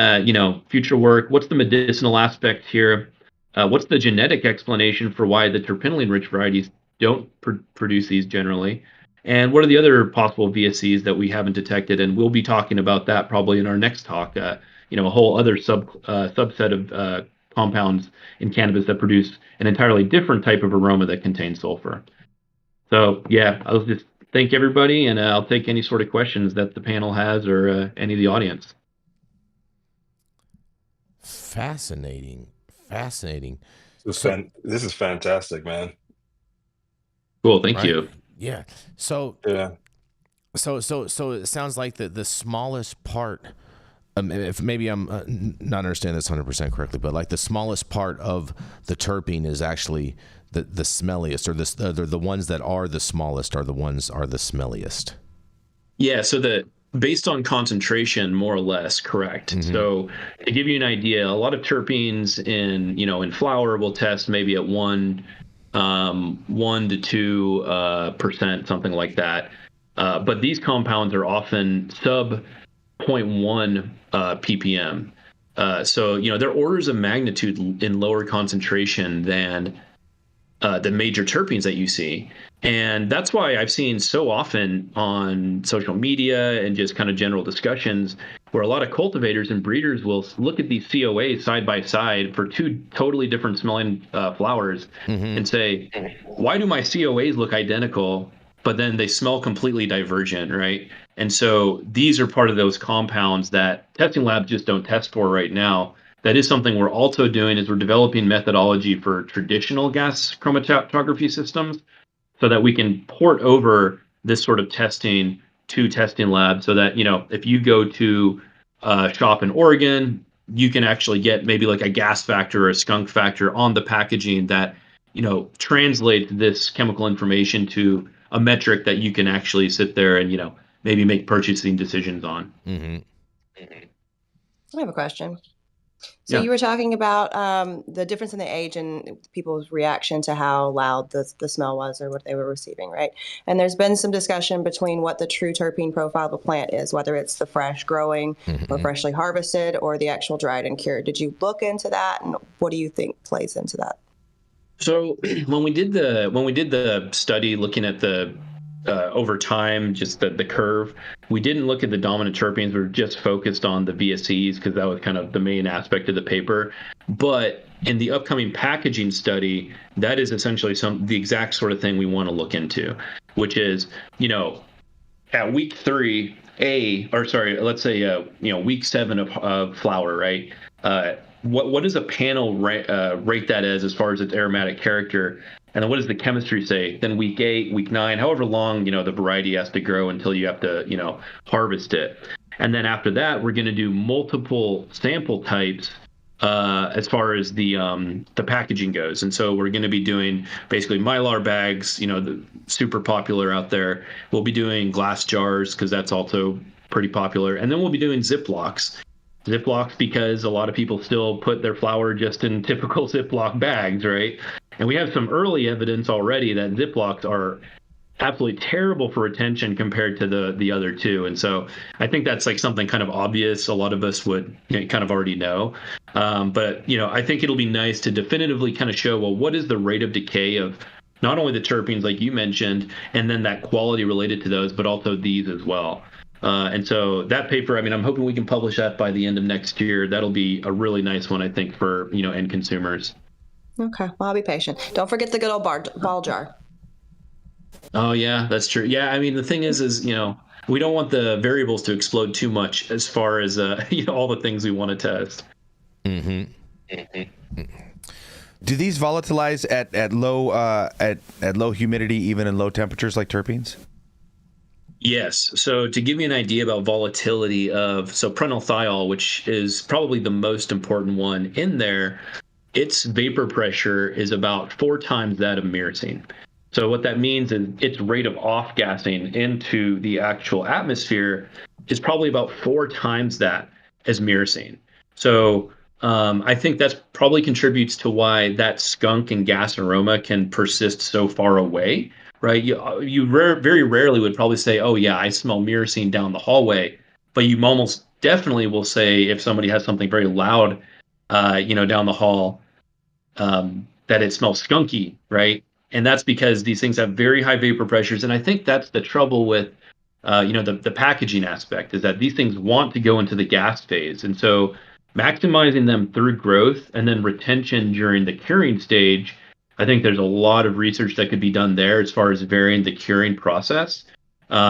future work, what's the medicinal aspect here? What's the genetic explanation for why the terpenoline-rich varieties don't produce these generally? And what are the other possible VSCs that we haven't detected? And we'll be talking about that probably in our next talk, a whole other subset of compounds in cannabis that produce an entirely different type of aroma that contains sulfur. So, yeah, I'll just thank everybody, and I'll take any sort of questions that the panel has or any of the audience. Fascinating. This is fantastic, man. Cool, thank you. Yeah. So it sounds like the smallest part, if maybe I'm not understanding this 100% correctly, but like the smallest part of the terpene is actually the smelliest, or the ones that are the smallest are the smelliest. Yeah, so based on concentration, more or less, correct. Mm-hmm. So to give you an idea, a lot of terpenes in flower will test maybe at 1 to 2%, something like that. But these compounds are often sub 0.1 ppm. So they're orders of magnitude in lower concentration than the major terpenes that you see. And that's why I've seen so often on social media and just kind of general discussions where a lot of cultivators and breeders will look at these COAs side by side for two totally different smelling flowers, mm-hmm. and say, why do my COAs look identical, but then they smell completely divergent, right? And so these are part of those compounds that testing labs just don't test for right now. That is something we're also doing, is we're developing methodology for traditional gas chromatography systems so that we can port over this sort of testing to testing labs, so that, if you go to a shop in Oregon, you can actually get maybe like a gas factor or a skunk factor on the packaging that, translates this chemical information to a metric that you can actually sit there and, maybe make purchasing decisions on. Mm-hmm. I have a question. So you were talking about the difference in the age and people's reaction to how loud the smell was or what they were receiving, right? And there's been some discussion between what the true terpene profile of a plant is, whether it's the fresh growing, mm-hmm. or freshly harvested, or the actual dried and cured. Did you look into that, and what do you think plays into that? So when we did the study looking at the over time, just the curve, we didn't look at the dominant terpenes. We were just focused on the VSCs because that was kind of the main aspect of the paper. But in the upcoming packaging study, that is essentially the exact sort of thing we want to look into, which is, at week 3, let's say, week 7 of flower, right? What does a panel rate that as far as its aromatic character? And then what does the chemistry say? Then week 8, week 9, however long, the variety has to grow until you have to, harvest it. And then after that, we're going to do multiple sample types as far as the packaging goes. And so we're going to be doing basically Mylar bags, the super popular out there. We'll be doing glass jars because that's also pretty popular. And then we'll be doing Ziplocs. Ziplocs because a lot of people still put their flour just in typical Ziploc bags, right? And we have some early evidence already that Ziplocs are absolutely terrible for retention compared to the other two. And so I think that's like something kind of obvious. A lot of us would kind of already know. But, I think it'll be nice to definitively kind of show, well, what is the rate of decay of not only the terpenes like you mentioned, and then that quality related to those, but also these as well. And so that paper, I mean, I'm hoping we can publish that by the end of next year. That'll be a really nice one, I think, for, end consumers. Okay, well, I'll be patient. Don't forget the good old ball jar. Oh yeah, that's true. Yeah, I mean, the thing is, we don't want the variables to explode too much as far as all the things we want to test. Do these volatilize at low at low humidity, even in low temperatures, like terpenes? Yes. So to give you an idea about volatility so prenylthiol, which is probably the most important one in there, its vapor pressure is about 4 times that of myrcene. So what that means is its rate of off-gassing into the actual atmosphere is probably about 4 times that as myrcene. So I think that's probably contributes to why that skunk and gas aroma can persist so far away, right? You very rarely would probably say, oh yeah, I smell myrcene down the hallway, but you almost definitely will say if somebody has something very loud, down the hall, that it smells skunky, right? And that's because these things have very high vapor pressures. And I think that's the trouble with, the packaging aspect, is that these things want to go into the gas phase. And so maximizing them through growth and then retention during the curing stage, I think there's a lot of research that could be done there as far as varying the curing process,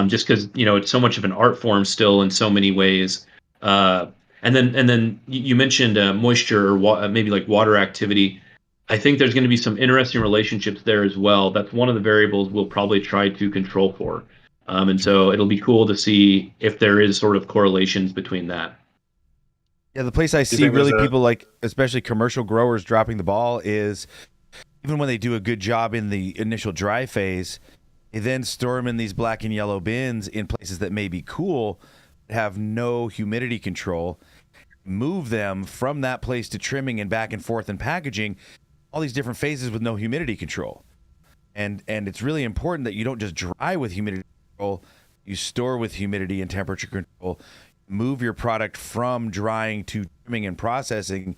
just because, it's so much of an art form still in so many ways. And then you mentioned moisture or maybe like water activity. I think there's going to be some interesting relationships there as well. That's one of the variables we'll probably try to control for. And so it'll be cool to see if there is sort of correlations between that. Yeah, the place I see really people like, especially commercial growers, dropping the ball is even when they do a good job in the initial dry phase, they then store them in these black and yellow bins in places that may be cool, have no humidity control, move them from that place to trimming and back and forth and packaging, all these different phases with no humidity control. And it's really important that you don't just dry with humidity control, you store with humidity and temperature control, move your product from drying to trimming and processing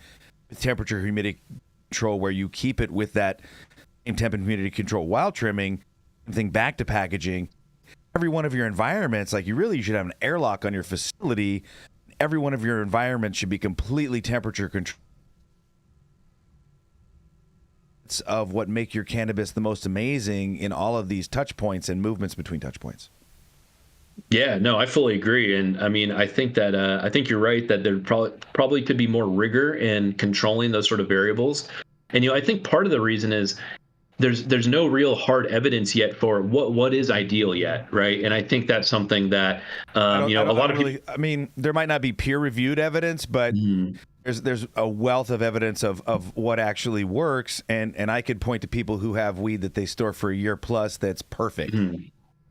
with temperature humidity control, where you keep it with that same temp and humidity control while trimming, and thing back to packaging. Every one of your environments, like you should have an airlock on your facility. Every one of your environments should be completely temperature controlled. Of what make your cannabis the most amazing in all of these touch points and movements between touch points. Yeah, no, I fully agree. And I mean, I think you're right that there probably could be more rigor in controlling those sort of variables. And, I think part of the reason is there's no real hard evidence yet for what is ideal yet, right? And I think that's something that, a lot of people... I mean, there might not be peer-reviewed evidence, but there's a wealth of evidence of what actually works. And I could point to people who have weed that they store for a year plus that's perfect.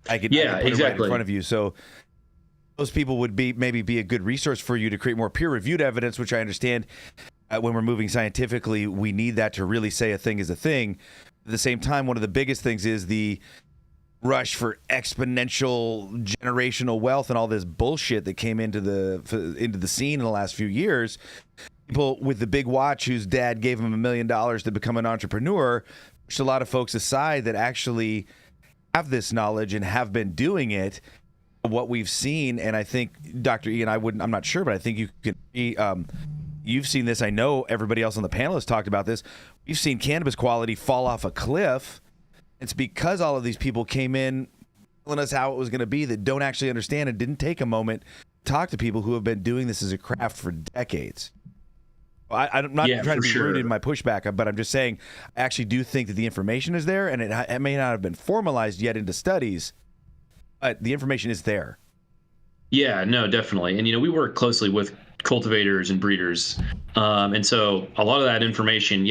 I could put it right in front of you. So those people would maybe be a good resource for you to create more peer-reviewed evidence, which I understand when we're moving scientifically, we need that to really say a thing is a thing. At the same time, one of the biggest things is the rush for exponential generational wealth and all this bullshit that came into the scene in the last few years. People with the big watch whose dad gave him $1 million to become an entrepreneur pushed a lot of folks aside that actually have this knowledge and have been doing it. What we've seen, and I think Dr. Ian, I'm not sure, but I think you can. You've seen this. I know everybody else on the panel has talked about this. You've seen cannabis quality fall off a cliff. It's because all of these people came in telling us how it was going to be that don't actually understand and didn't take a moment to talk to people who have been doing this as a craft for decades. I'm not trying to be rude in my pushback, but I'm just saying I actually do think that the information is there, and it may not have been formalized yet into studies, but the information is there. Yeah, no, definitely. And, we work closely with cultivators and breeders. And so a lot of that information,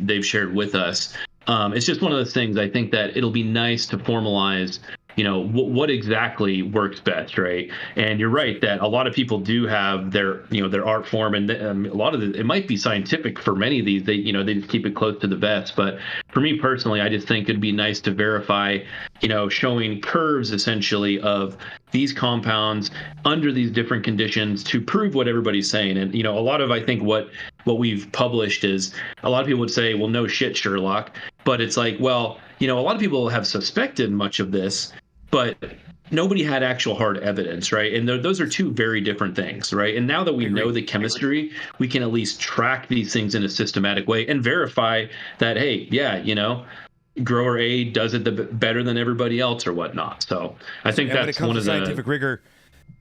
they've shared with us. It's just one of those things. I think that it'll be nice to formalize, what exactly works best, right? And you're right that a lot of people do have their art form, and a lot of it might be scientific for many of these. They just keep it close to the vest. But for me personally, I just think it'd be nice to verify, showing curves essentially of these compounds under these different conditions to prove what everybody's saying. And, a lot of, I think what we've published is a lot of people would say, well, no shit, Sherlock. But it's like, well, a lot of people have suspected much of this, but nobody had actual hard evidence, right? And those are two very different things, right? And now that we know the chemistry, we can at least track these things in a systematic way and verify that, hey, yeah, grower A does it better than everybody else or whatnot. So I think and that's when it comes one to of the scientific rigor,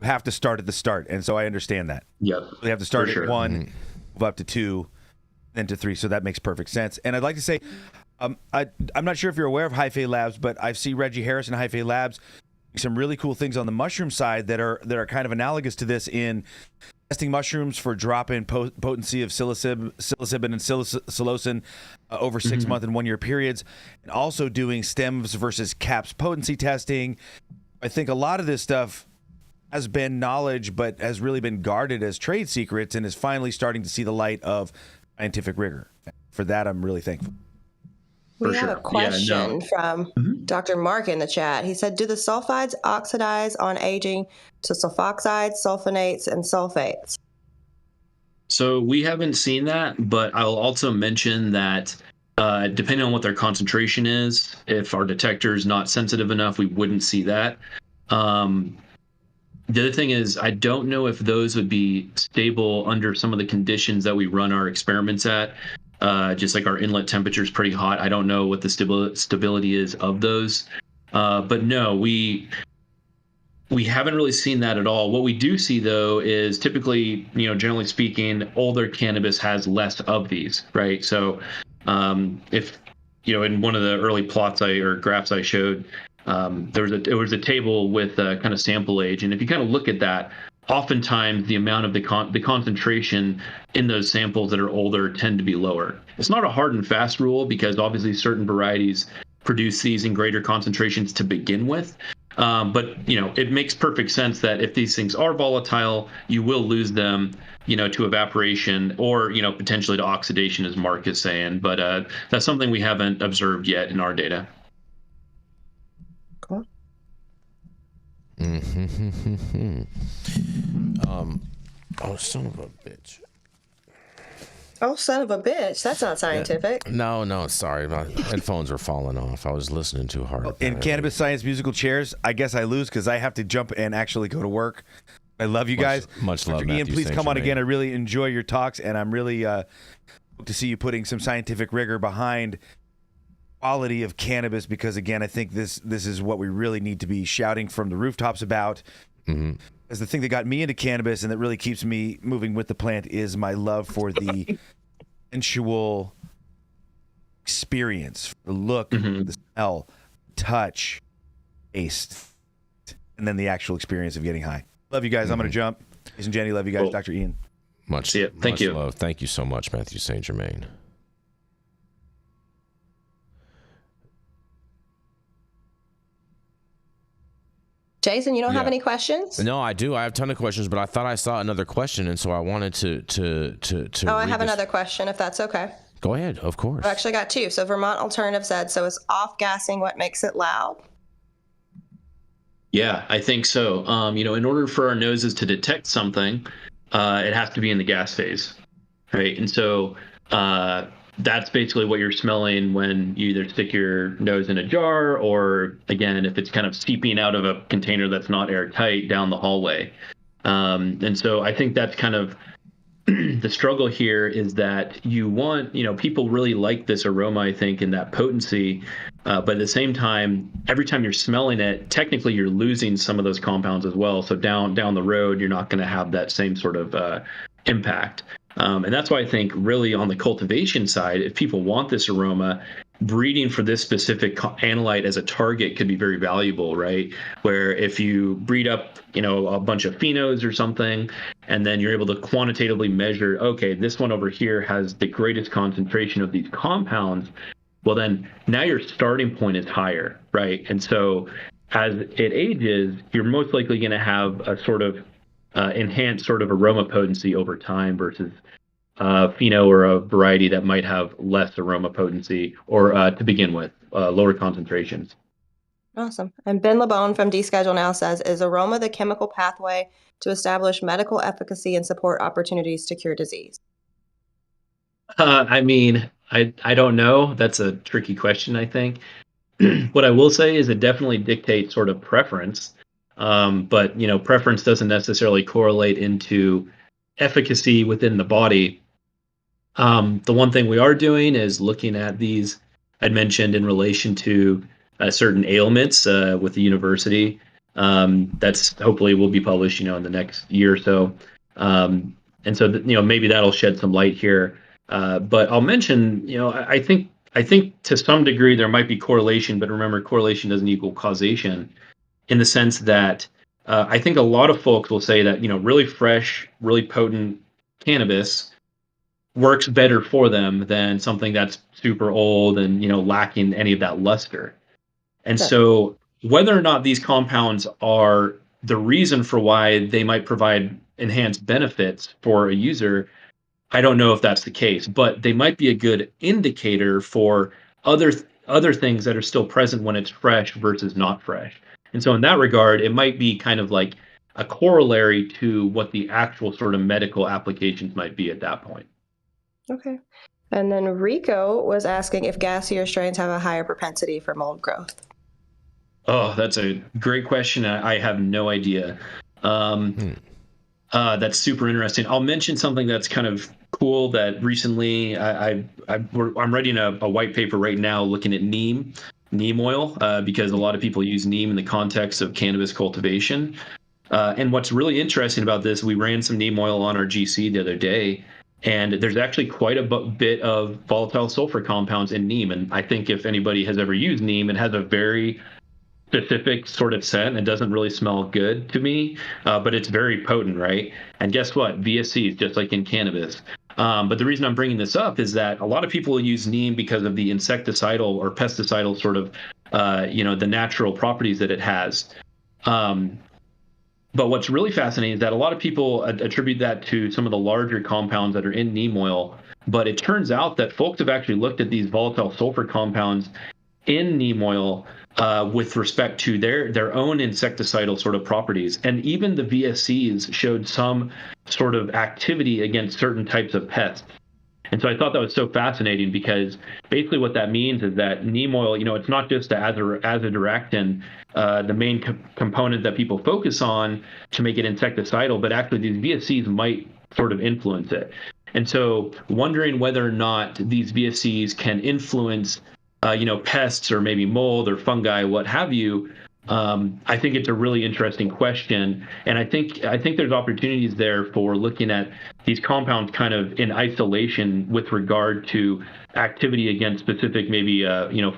you have to start at the start, and so I understand that. Yep. We have to start For at sure. 1, move up to 2, then to 3. So that makes perfect sense. And I'd like to say, I'm not sure if you're aware of Hyphae Labs, but I see Reggie Harris and Hyphae Labs some really cool things on the mushroom side that are kind of analogous to this in testing mushrooms for drop-in potency of psilocybin and psilocin over 6-month and 1-year periods, and also doing stems versus caps potency testing. I think a lot of this stuff has been knowledge, but has really been guarded as trade secrets, and is finally starting to see the light of scientific rigor. For that, I'm really thankful. We have a question from Dr. Mark in the chat. He said, do the sulfides oxidize on aging to sulfoxides, sulfonates, and sulfates? So we haven't seen that, but I'll also mention that depending on what their concentration is, if our detector is not sensitive enough, we wouldn't see that. The other thing is, I don't know if those would be stable under some of the conditions that we run our experiments at. Just like our inlet temperature is pretty hot. I don't know what the stability is of those. But no, we haven't really seen that at all. What we do see, though, is typically, generally speaking, older cannabis has less of these, right? So if, in one of the early plots or graphs I showed, there was a table with kind of sample age. And if you kind of look at that, oftentimes the amount of the concentration in those samples that are older tend to be lower. It's not a hard and fast rule because obviously certain varieties produce these in greater concentrations to begin with. But it makes perfect sense that if these things are volatile, you will lose them, to evaporation or, potentially to oxidation, as Mark is saying. But that's something we haven't observed yet in our data. Cool. Oh, son of a bitch. Oh, son of a bitch. That's not scientific. No, sorry. My headphones are falling off. I was listening too hard. In Cannabis Science musical chairs, I guess I lose because I have to jump and actually go to work. I love you guys. Much love, Dr. Ian, Mathieu please St. come on Germain. again. I really enjoy your talks, and I'm really hope to see you putting some scientific rigor behind quality of cannabis, because again, I think this is what we really need to be shouting from the rooftops about. As the thing that got me into cannabis and that really keeps me moving with the plant is my love for the sensual experience, the look, the smell, touch, taste, and then the actual experience of getting high. Love you guys. I'm going to jump. Jason, Jenny, love you guys. Cool. Dr. Ian. Much love. Thank you so much, Mathieu St. Germain. Jason, you don't have any questions? No, I do. I have a ton of questions, but I thought I saw another question, and so I wanted to Oh, I have another question, if that's okay. Go ahead, of course. I've actually got two. So Vermont Alternative said, so is off-gassing what makes it loud? Yeah, I think so. In order for our noses to detect something, it has to be in the gas phase, right? And so that's basically what you're smelling when you either stick your nose in a jar or, again, if it's kind of seeping out of a container that's not airtight down the hallway. And so I think that's kind of the struggle here, is that you want, people really like this aroma, I think, and that potency. But at the same time, every time you're smelling it, technically you're losing some of those compounds as well. So down the road, you're not going to have that same sort of impact. And that's why I think really on the cultivation side, if people want this aroma, breeding for this specific analyte as a target could be very valuable, right? Where if you breed up, a bunch of phenos or something, and then you're able to quantitatively measure, okay, this one over here has the greatest concentration of these compounds, well, then now your starting point is higher, right? And so as it ages, you're most likely going to have a sort of enhanced sort of aroma potency over time versus pheno or a variety that might have less aroma potency or to begin with, lower concentrations. Awesome. And Ben LeBone from Deschedule Now says, is aroma the chemical pathway to establish medical efficacy and support opportunities to cure disease? I don't know. That's a tricky question, I think. What I will say is it definitely dictates sort of preference. But preference doesn't necessarily correlate into efficacy within the body. The one thing we are doing is looking at these, I'd mentioned, in relation to certain ailments with the university. That's hopefully will be published, in the next year or so. And so, maybe that'll shed some light here. But I'll mention, I think to some degree there might be correlation, but remember, correlation doesn't equal causation, in the sense that I think a lot of folks will say that, really fresh, really potent cannabis works better for them than something that's super old and, lacking any of that luster. And so whether or not these compounds are the reason for why they might provide enhanced benefits for a user, I don't know if that's the case, but they might be a good indicator for other things that are still present when it's fresh versus not fresh. And so in that regard, it might be kind of like a corollary to what the actual sort of medical applications might be at that point. Okay. And then Rico was asking if gassier strains have a higher propensity for mold growth. Oh, that's a great question. I have no idea. That's super interesting. I'll mention something that's kind of cool that recently I'm writing a white paper right now looking at neem oil, because a lot of people use neem in the context of cannabis cultivation. And what's really interesting about this, we ran some neem oil on our GC the other day, and there's actually quite a bit of volatile sulfur compounds in neem. And I think if anybody has ever used neem, it has a very specific sort of scent. It doesn't really smell good to me, but it's very potent, right? And guess what? VSCs, just like in cannabis. But the reason I'm bringing this up is that a lot of people use neem because of the insecticidal or pesticidal sort of, the natural properties that it has. But what's really fascinating is that a lot of people attribute that to some of the larger compounds that are in neem oil. But it turns out that folks have actually looked at these volatile sulfur compounds in neem oil with respect to their own insecticidal sort of properties. And even the VSCs showed some sort of activity against certain types of pests. And so I thought that was so fascinating, because basically what that means is that neem oil, it's not just the azadirachtin, the main component that people focus on to make it insecticidal, but actually these VSCs might sort of influence it. And so wondering whether or not these VSCs can influence pests or maybe mold or fungi, what have you, I think it's a really interesting question. And I think there's opportunities there for looking at these compounds kind of in isolation with regard to activity against specific maybe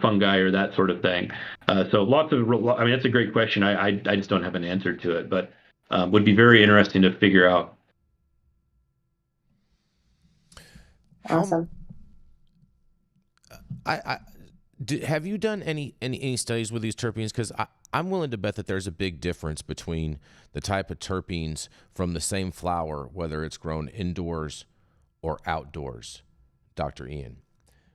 fungi or that sort of thing. So that's a great question. I just don't have an answer to it, but would be very interesting to figure out. Awesome. Have you done any studies with these terpenes? Because I'm willing to bet that there's a big difference between the type of terpenes from the same flower, whether it's grown indoors or outdoors, Dr. Ian.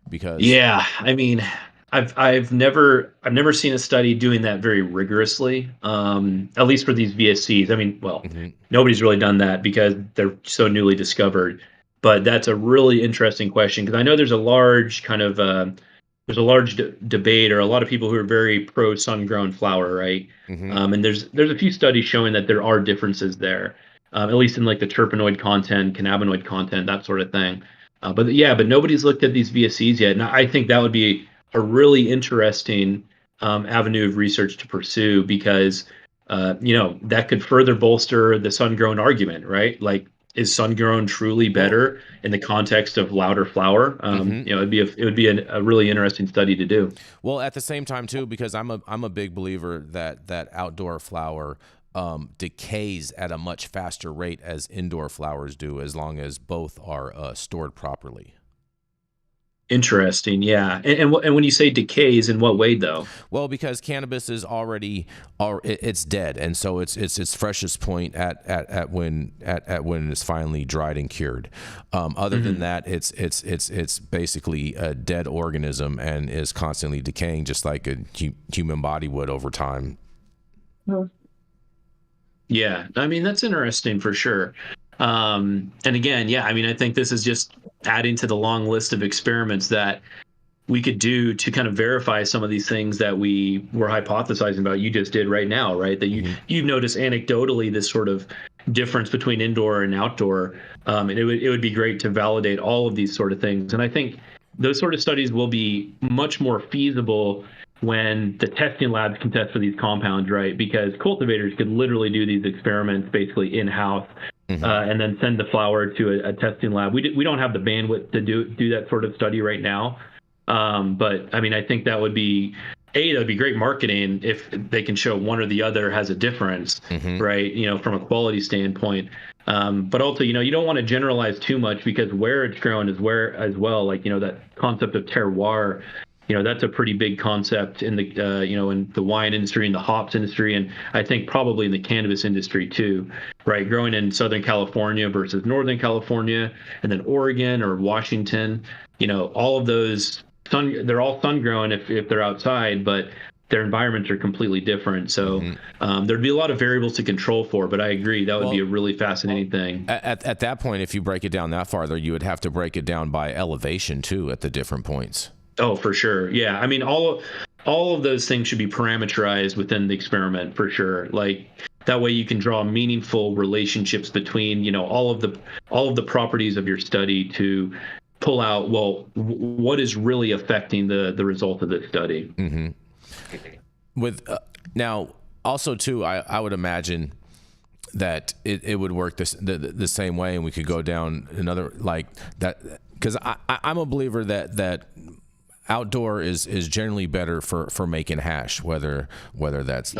Because I mean, I've never seen a study doing that very rigorously, at least for these VSCs. I mean, nobody's really done that because they're so newly discovered. But that's a really interesting question, because I know there's a large kind of debate, or a lot of people who are very pro sun-grown flower, right? And there's a few studies showing that there are differences there, at least in like the terpenoid content, cannabinoid content, that sort of thing. But nobody's looked at these VSCs yet, and I think that would be a really interesting avenue of research to pursue, because that could further bolster the sun-grown argument, right? Like, is sun-grown truly better in the context of louder flower? It would be a really interesting study to do. Well, at the same time too, because I'm a big believer that outdoor flower decays at a much faster rate as indoor flowers do, as long as both are stored properly. Interesting, yeah. And when you say decays, in what way though? Well, because cannabis is it's dead, and so it's freshest point at when it's finally dried and cured. Other than that, it's basically a dead organism and is constantly decaying, just like a human body would over time. Yeah, I mean, that's interesting for sure. And again, I mean, I think this is just adding to the long list of experiments that, we could do to kind of verify some of these things that we were hypothesizing about. You just did right now, right? That you've noticed anecdotally this sort of difference between indoor and outdoor. And it would be great to validate all of these sort of things. And I think those sort of studies will be much more feasible when the testing labs can test for these compounds, right? Because cultivators could literally do these experiments basically in-house and then send the flower to a testing lab. We don't have the bandwidth to do that sort of study right now. But I mean, I think that would be that'd be great marketing if they can show one or the other has a difference, right? You know, from a quality standpoint. But also, you know, you don't want to generalize too much because where it's grown is where as well. Like, you know, that concept of terroir, you know, that's a pretty big concept in the, you know, in the wine industry and the hops industry. And I think probably in the cannabis industry too, right? Growing in Southern California versus Northern California, and then Oregon or Washington, you know, all of those they're all sun grown if they're outside, but their environments are completely different. So there'd be a lot of variables to control for, but I agree that would be a really fascinating thing. At that point, if you break it down that farther, you would have to break it down by elevation too at the different points. Oh, for sure. Yeah. I mean, all of those things should be parameterized within the experiment for sure. Like that way you can draw meaningful relationships between, you know, all of the properties of your study to pull out, well, what is really affecting the result of this study. With now also too, I would imagine that it would work the same way, and we could go down another like that, because I'm a believer that outdoor is generally better for making hash, whether that's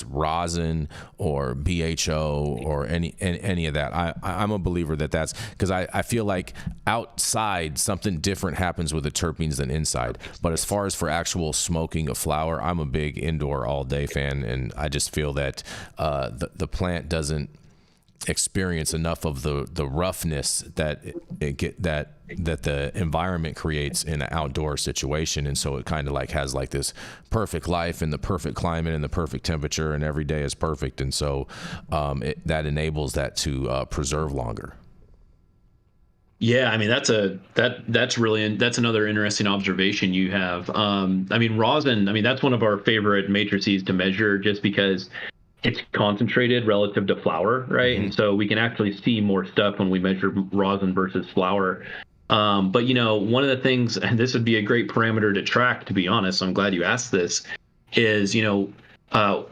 rosin or BHO or any of that. I'm a believer that's because I feel like outside something different happens with the terpenes than inside. But as far as for actual smoking of flower, I'm a big indoor all day fan, and I just feel that the plant doesn't experience enough of the roughness that the environment creates in an outdoor situation, and so it kind of like has like this perfect life and the perfect climate and the perfect temperature, and every day is perfect, and so that enables that to preserve longer. Yeah, I mean that's another interesting observation you have. I mean rosin, I mean that's one of our favorite matrices to measure just because it's concentrated relative to flour, right? And so we can actually see more stuff when we measure rosin versus flour. But, you know, one of the things, and this would be a great parameter to track, to be honest, I'm glad you asked this, is, you know,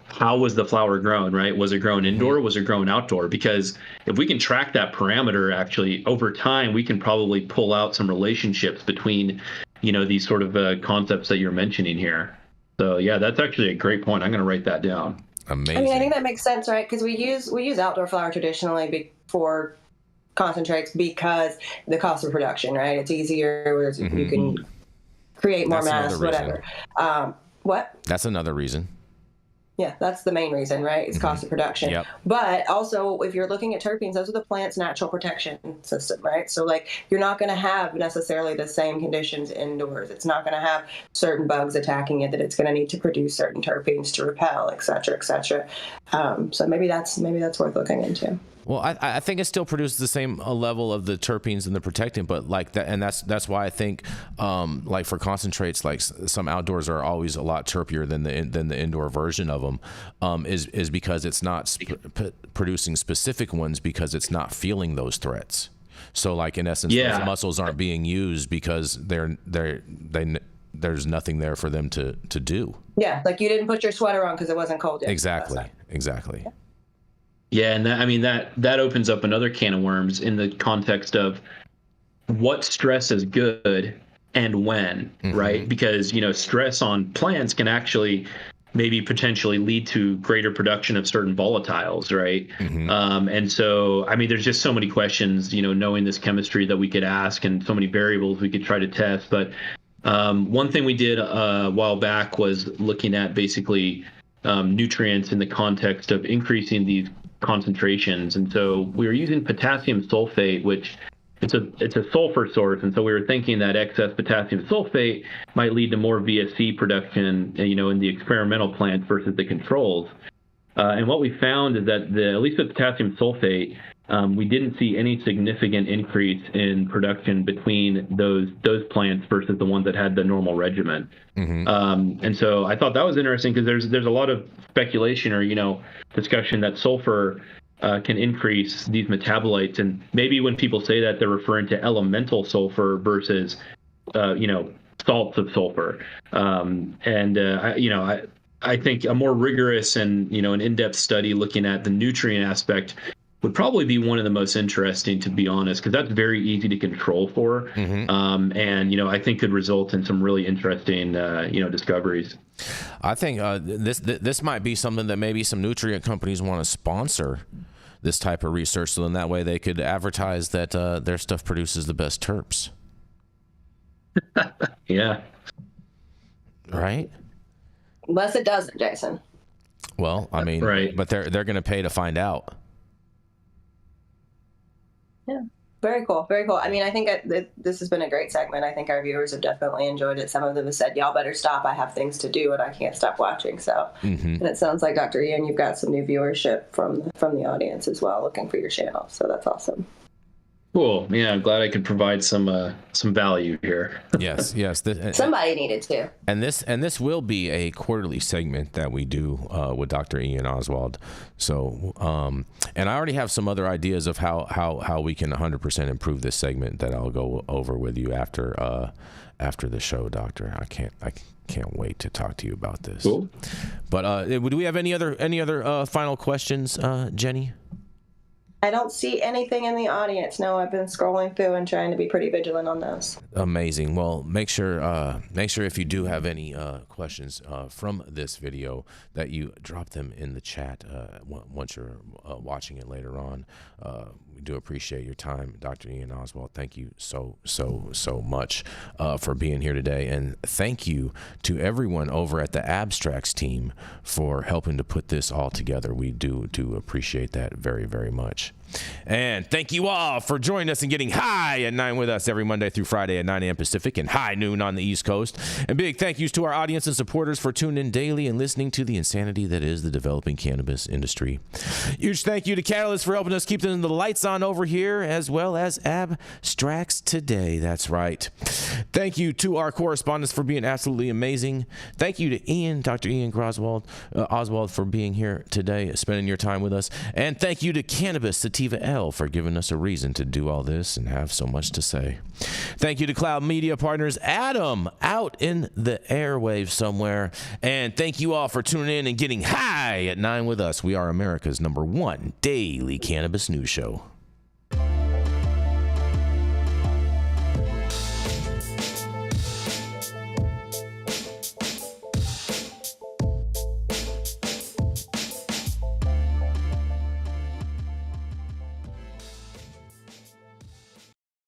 how was the flower grown, right? Was it grown indoor? Was it grown outdoor? Because if we can track that parameter, actually, over time, we can probably pull out some relationships between, you know, these sort of concepts that you're mentioning here. So, yeah, that's actually a great point. I'm going to write that down. Amazing. I mean, I think that makes sense, right? Because we use outdoor flower traditionally for concentrates because the cost of production, right? It's easier. You can create more mass, whatever. What? That's another reason. Yeah, that's the main reason, right? It's cost of production. Yep. But also, if you're looking at terpenes, those are the plant's natural protection system, right? So, like, you're not going to have necessarily the same conditions indoors. It's not going to have certain bugs attacking it that it's going to need to produce certain terpenes to repel, et cetera, et cetera. So maybe that's worth looking into. Well, I think it still produces the same level of the terpenes and the protectant, but like that, and that's why I think, like for concentrates, like some outdoors are always a lot terpier than the indoor version of them, is because it's not producing specific ones because it's not feeling those threats. So, like in essence, those muscles aren't being used because there's nothing there for them to do. Yeah, like you didn't put your sweater on because it wasn't cold yet. Exactly. Yeah, and that opens up another can of worms in the context of what stress is good and when, right? Because, you know, stress on plants can actually maybe potentially lead to greater production of certain volatiles, right? And so, I mean, there's just so many questions, you know, knowing this chemistry that we could ask and so many variables we could try to test. But one thing we did a while back was looking at basically nutrients in the context of increasing these concentrations. And so we were using potassium sulfate, which it's a sulfur source. And so we were thinking that excess potassium sulfate might lead to more VSC production, you know, in the experimental plants versus the controls. And what we found is that at least with potassium sulfate, we didn't see any significant increase in production between those plants versus the ones that had the normal regimen. And so I thought that was interesting because there's a lot of speculation or discussion that sulfur can increase these metabolites, and maybe when people say that, they're referring to elemental sulfur versus salts of sulfur. I think a more rigorous and an in-depth study looking at the nutrient aspect would probably be one of the most interesting, to be honest, because that's very easy to control for, and I think could result in some really interesting discoveries. I think this might be something that maybe some nutrient companies want to sponsor, this type of research, so in that way they could advertise that their stuff produces the best terps. Yeah. Right? Unless it doesn't, Jason. Well, I mean, right. But they're going to pay to find out. Yeah. Very cool. Very cool. I mean, I think this has been a great segment. I think our viewers have definitely enjoyed it. Some of them have said, y'all better stop. I have things to do and I can't stop watching. So, and it sounds like, Dr. Ian, you've got some new viewership from the audience as well, looking for your channel. So that's awesome. Cool. Yeah, I'm glad I could provide some value here. Yes. Somebody needed to. And this will be a quarterly segment that we do with Dr. Ian Oswald. So, and I already have some other ideas of how we can 100% improve this segment that I'll go over with you after the show, Doctor. I can't wait to talk to you about this. Cool. But do we have any other final questions, Jenny? I don't see anything in the audience. No, I've been scrolling through and trying to be pretty vigilant on those. Amazing. Well, make sure if you do have any questions from this video that you drop them in the chat once you're watching it later on. We do appreciate your time, Dr. Ian Oswald. Thank you so much for being here today, and thank you to everyone over at the Abstracts team for helping to put this all together. We do appreciate that very, very much. And thank you all for joining us and getting high at 9 with us every Monday through Friday at 9 a.m. Pacific and high noon on the East Coast. And big thank yous to our audience and supporters for tuning in daily and listening to the insanity that is the developing cannabis industry. Huge thank you to Catalyst for helping us keep the lights on over here, as well as Abstracts today. That's right. Thank you to our correspondents for being absolutely amazing. Thank you to Ian, Dr. Ian Oswald, for being here today, spending your time with us. And thank you to Cannabis Sativa L for giving us a reason to do all this and have so much to say. Thank you to Cloud Media Partners, Adam out in the airwaves somewhere. And thank you all for tuning in and getting high at 9 with us. We are America's #1 daily cannabis news show.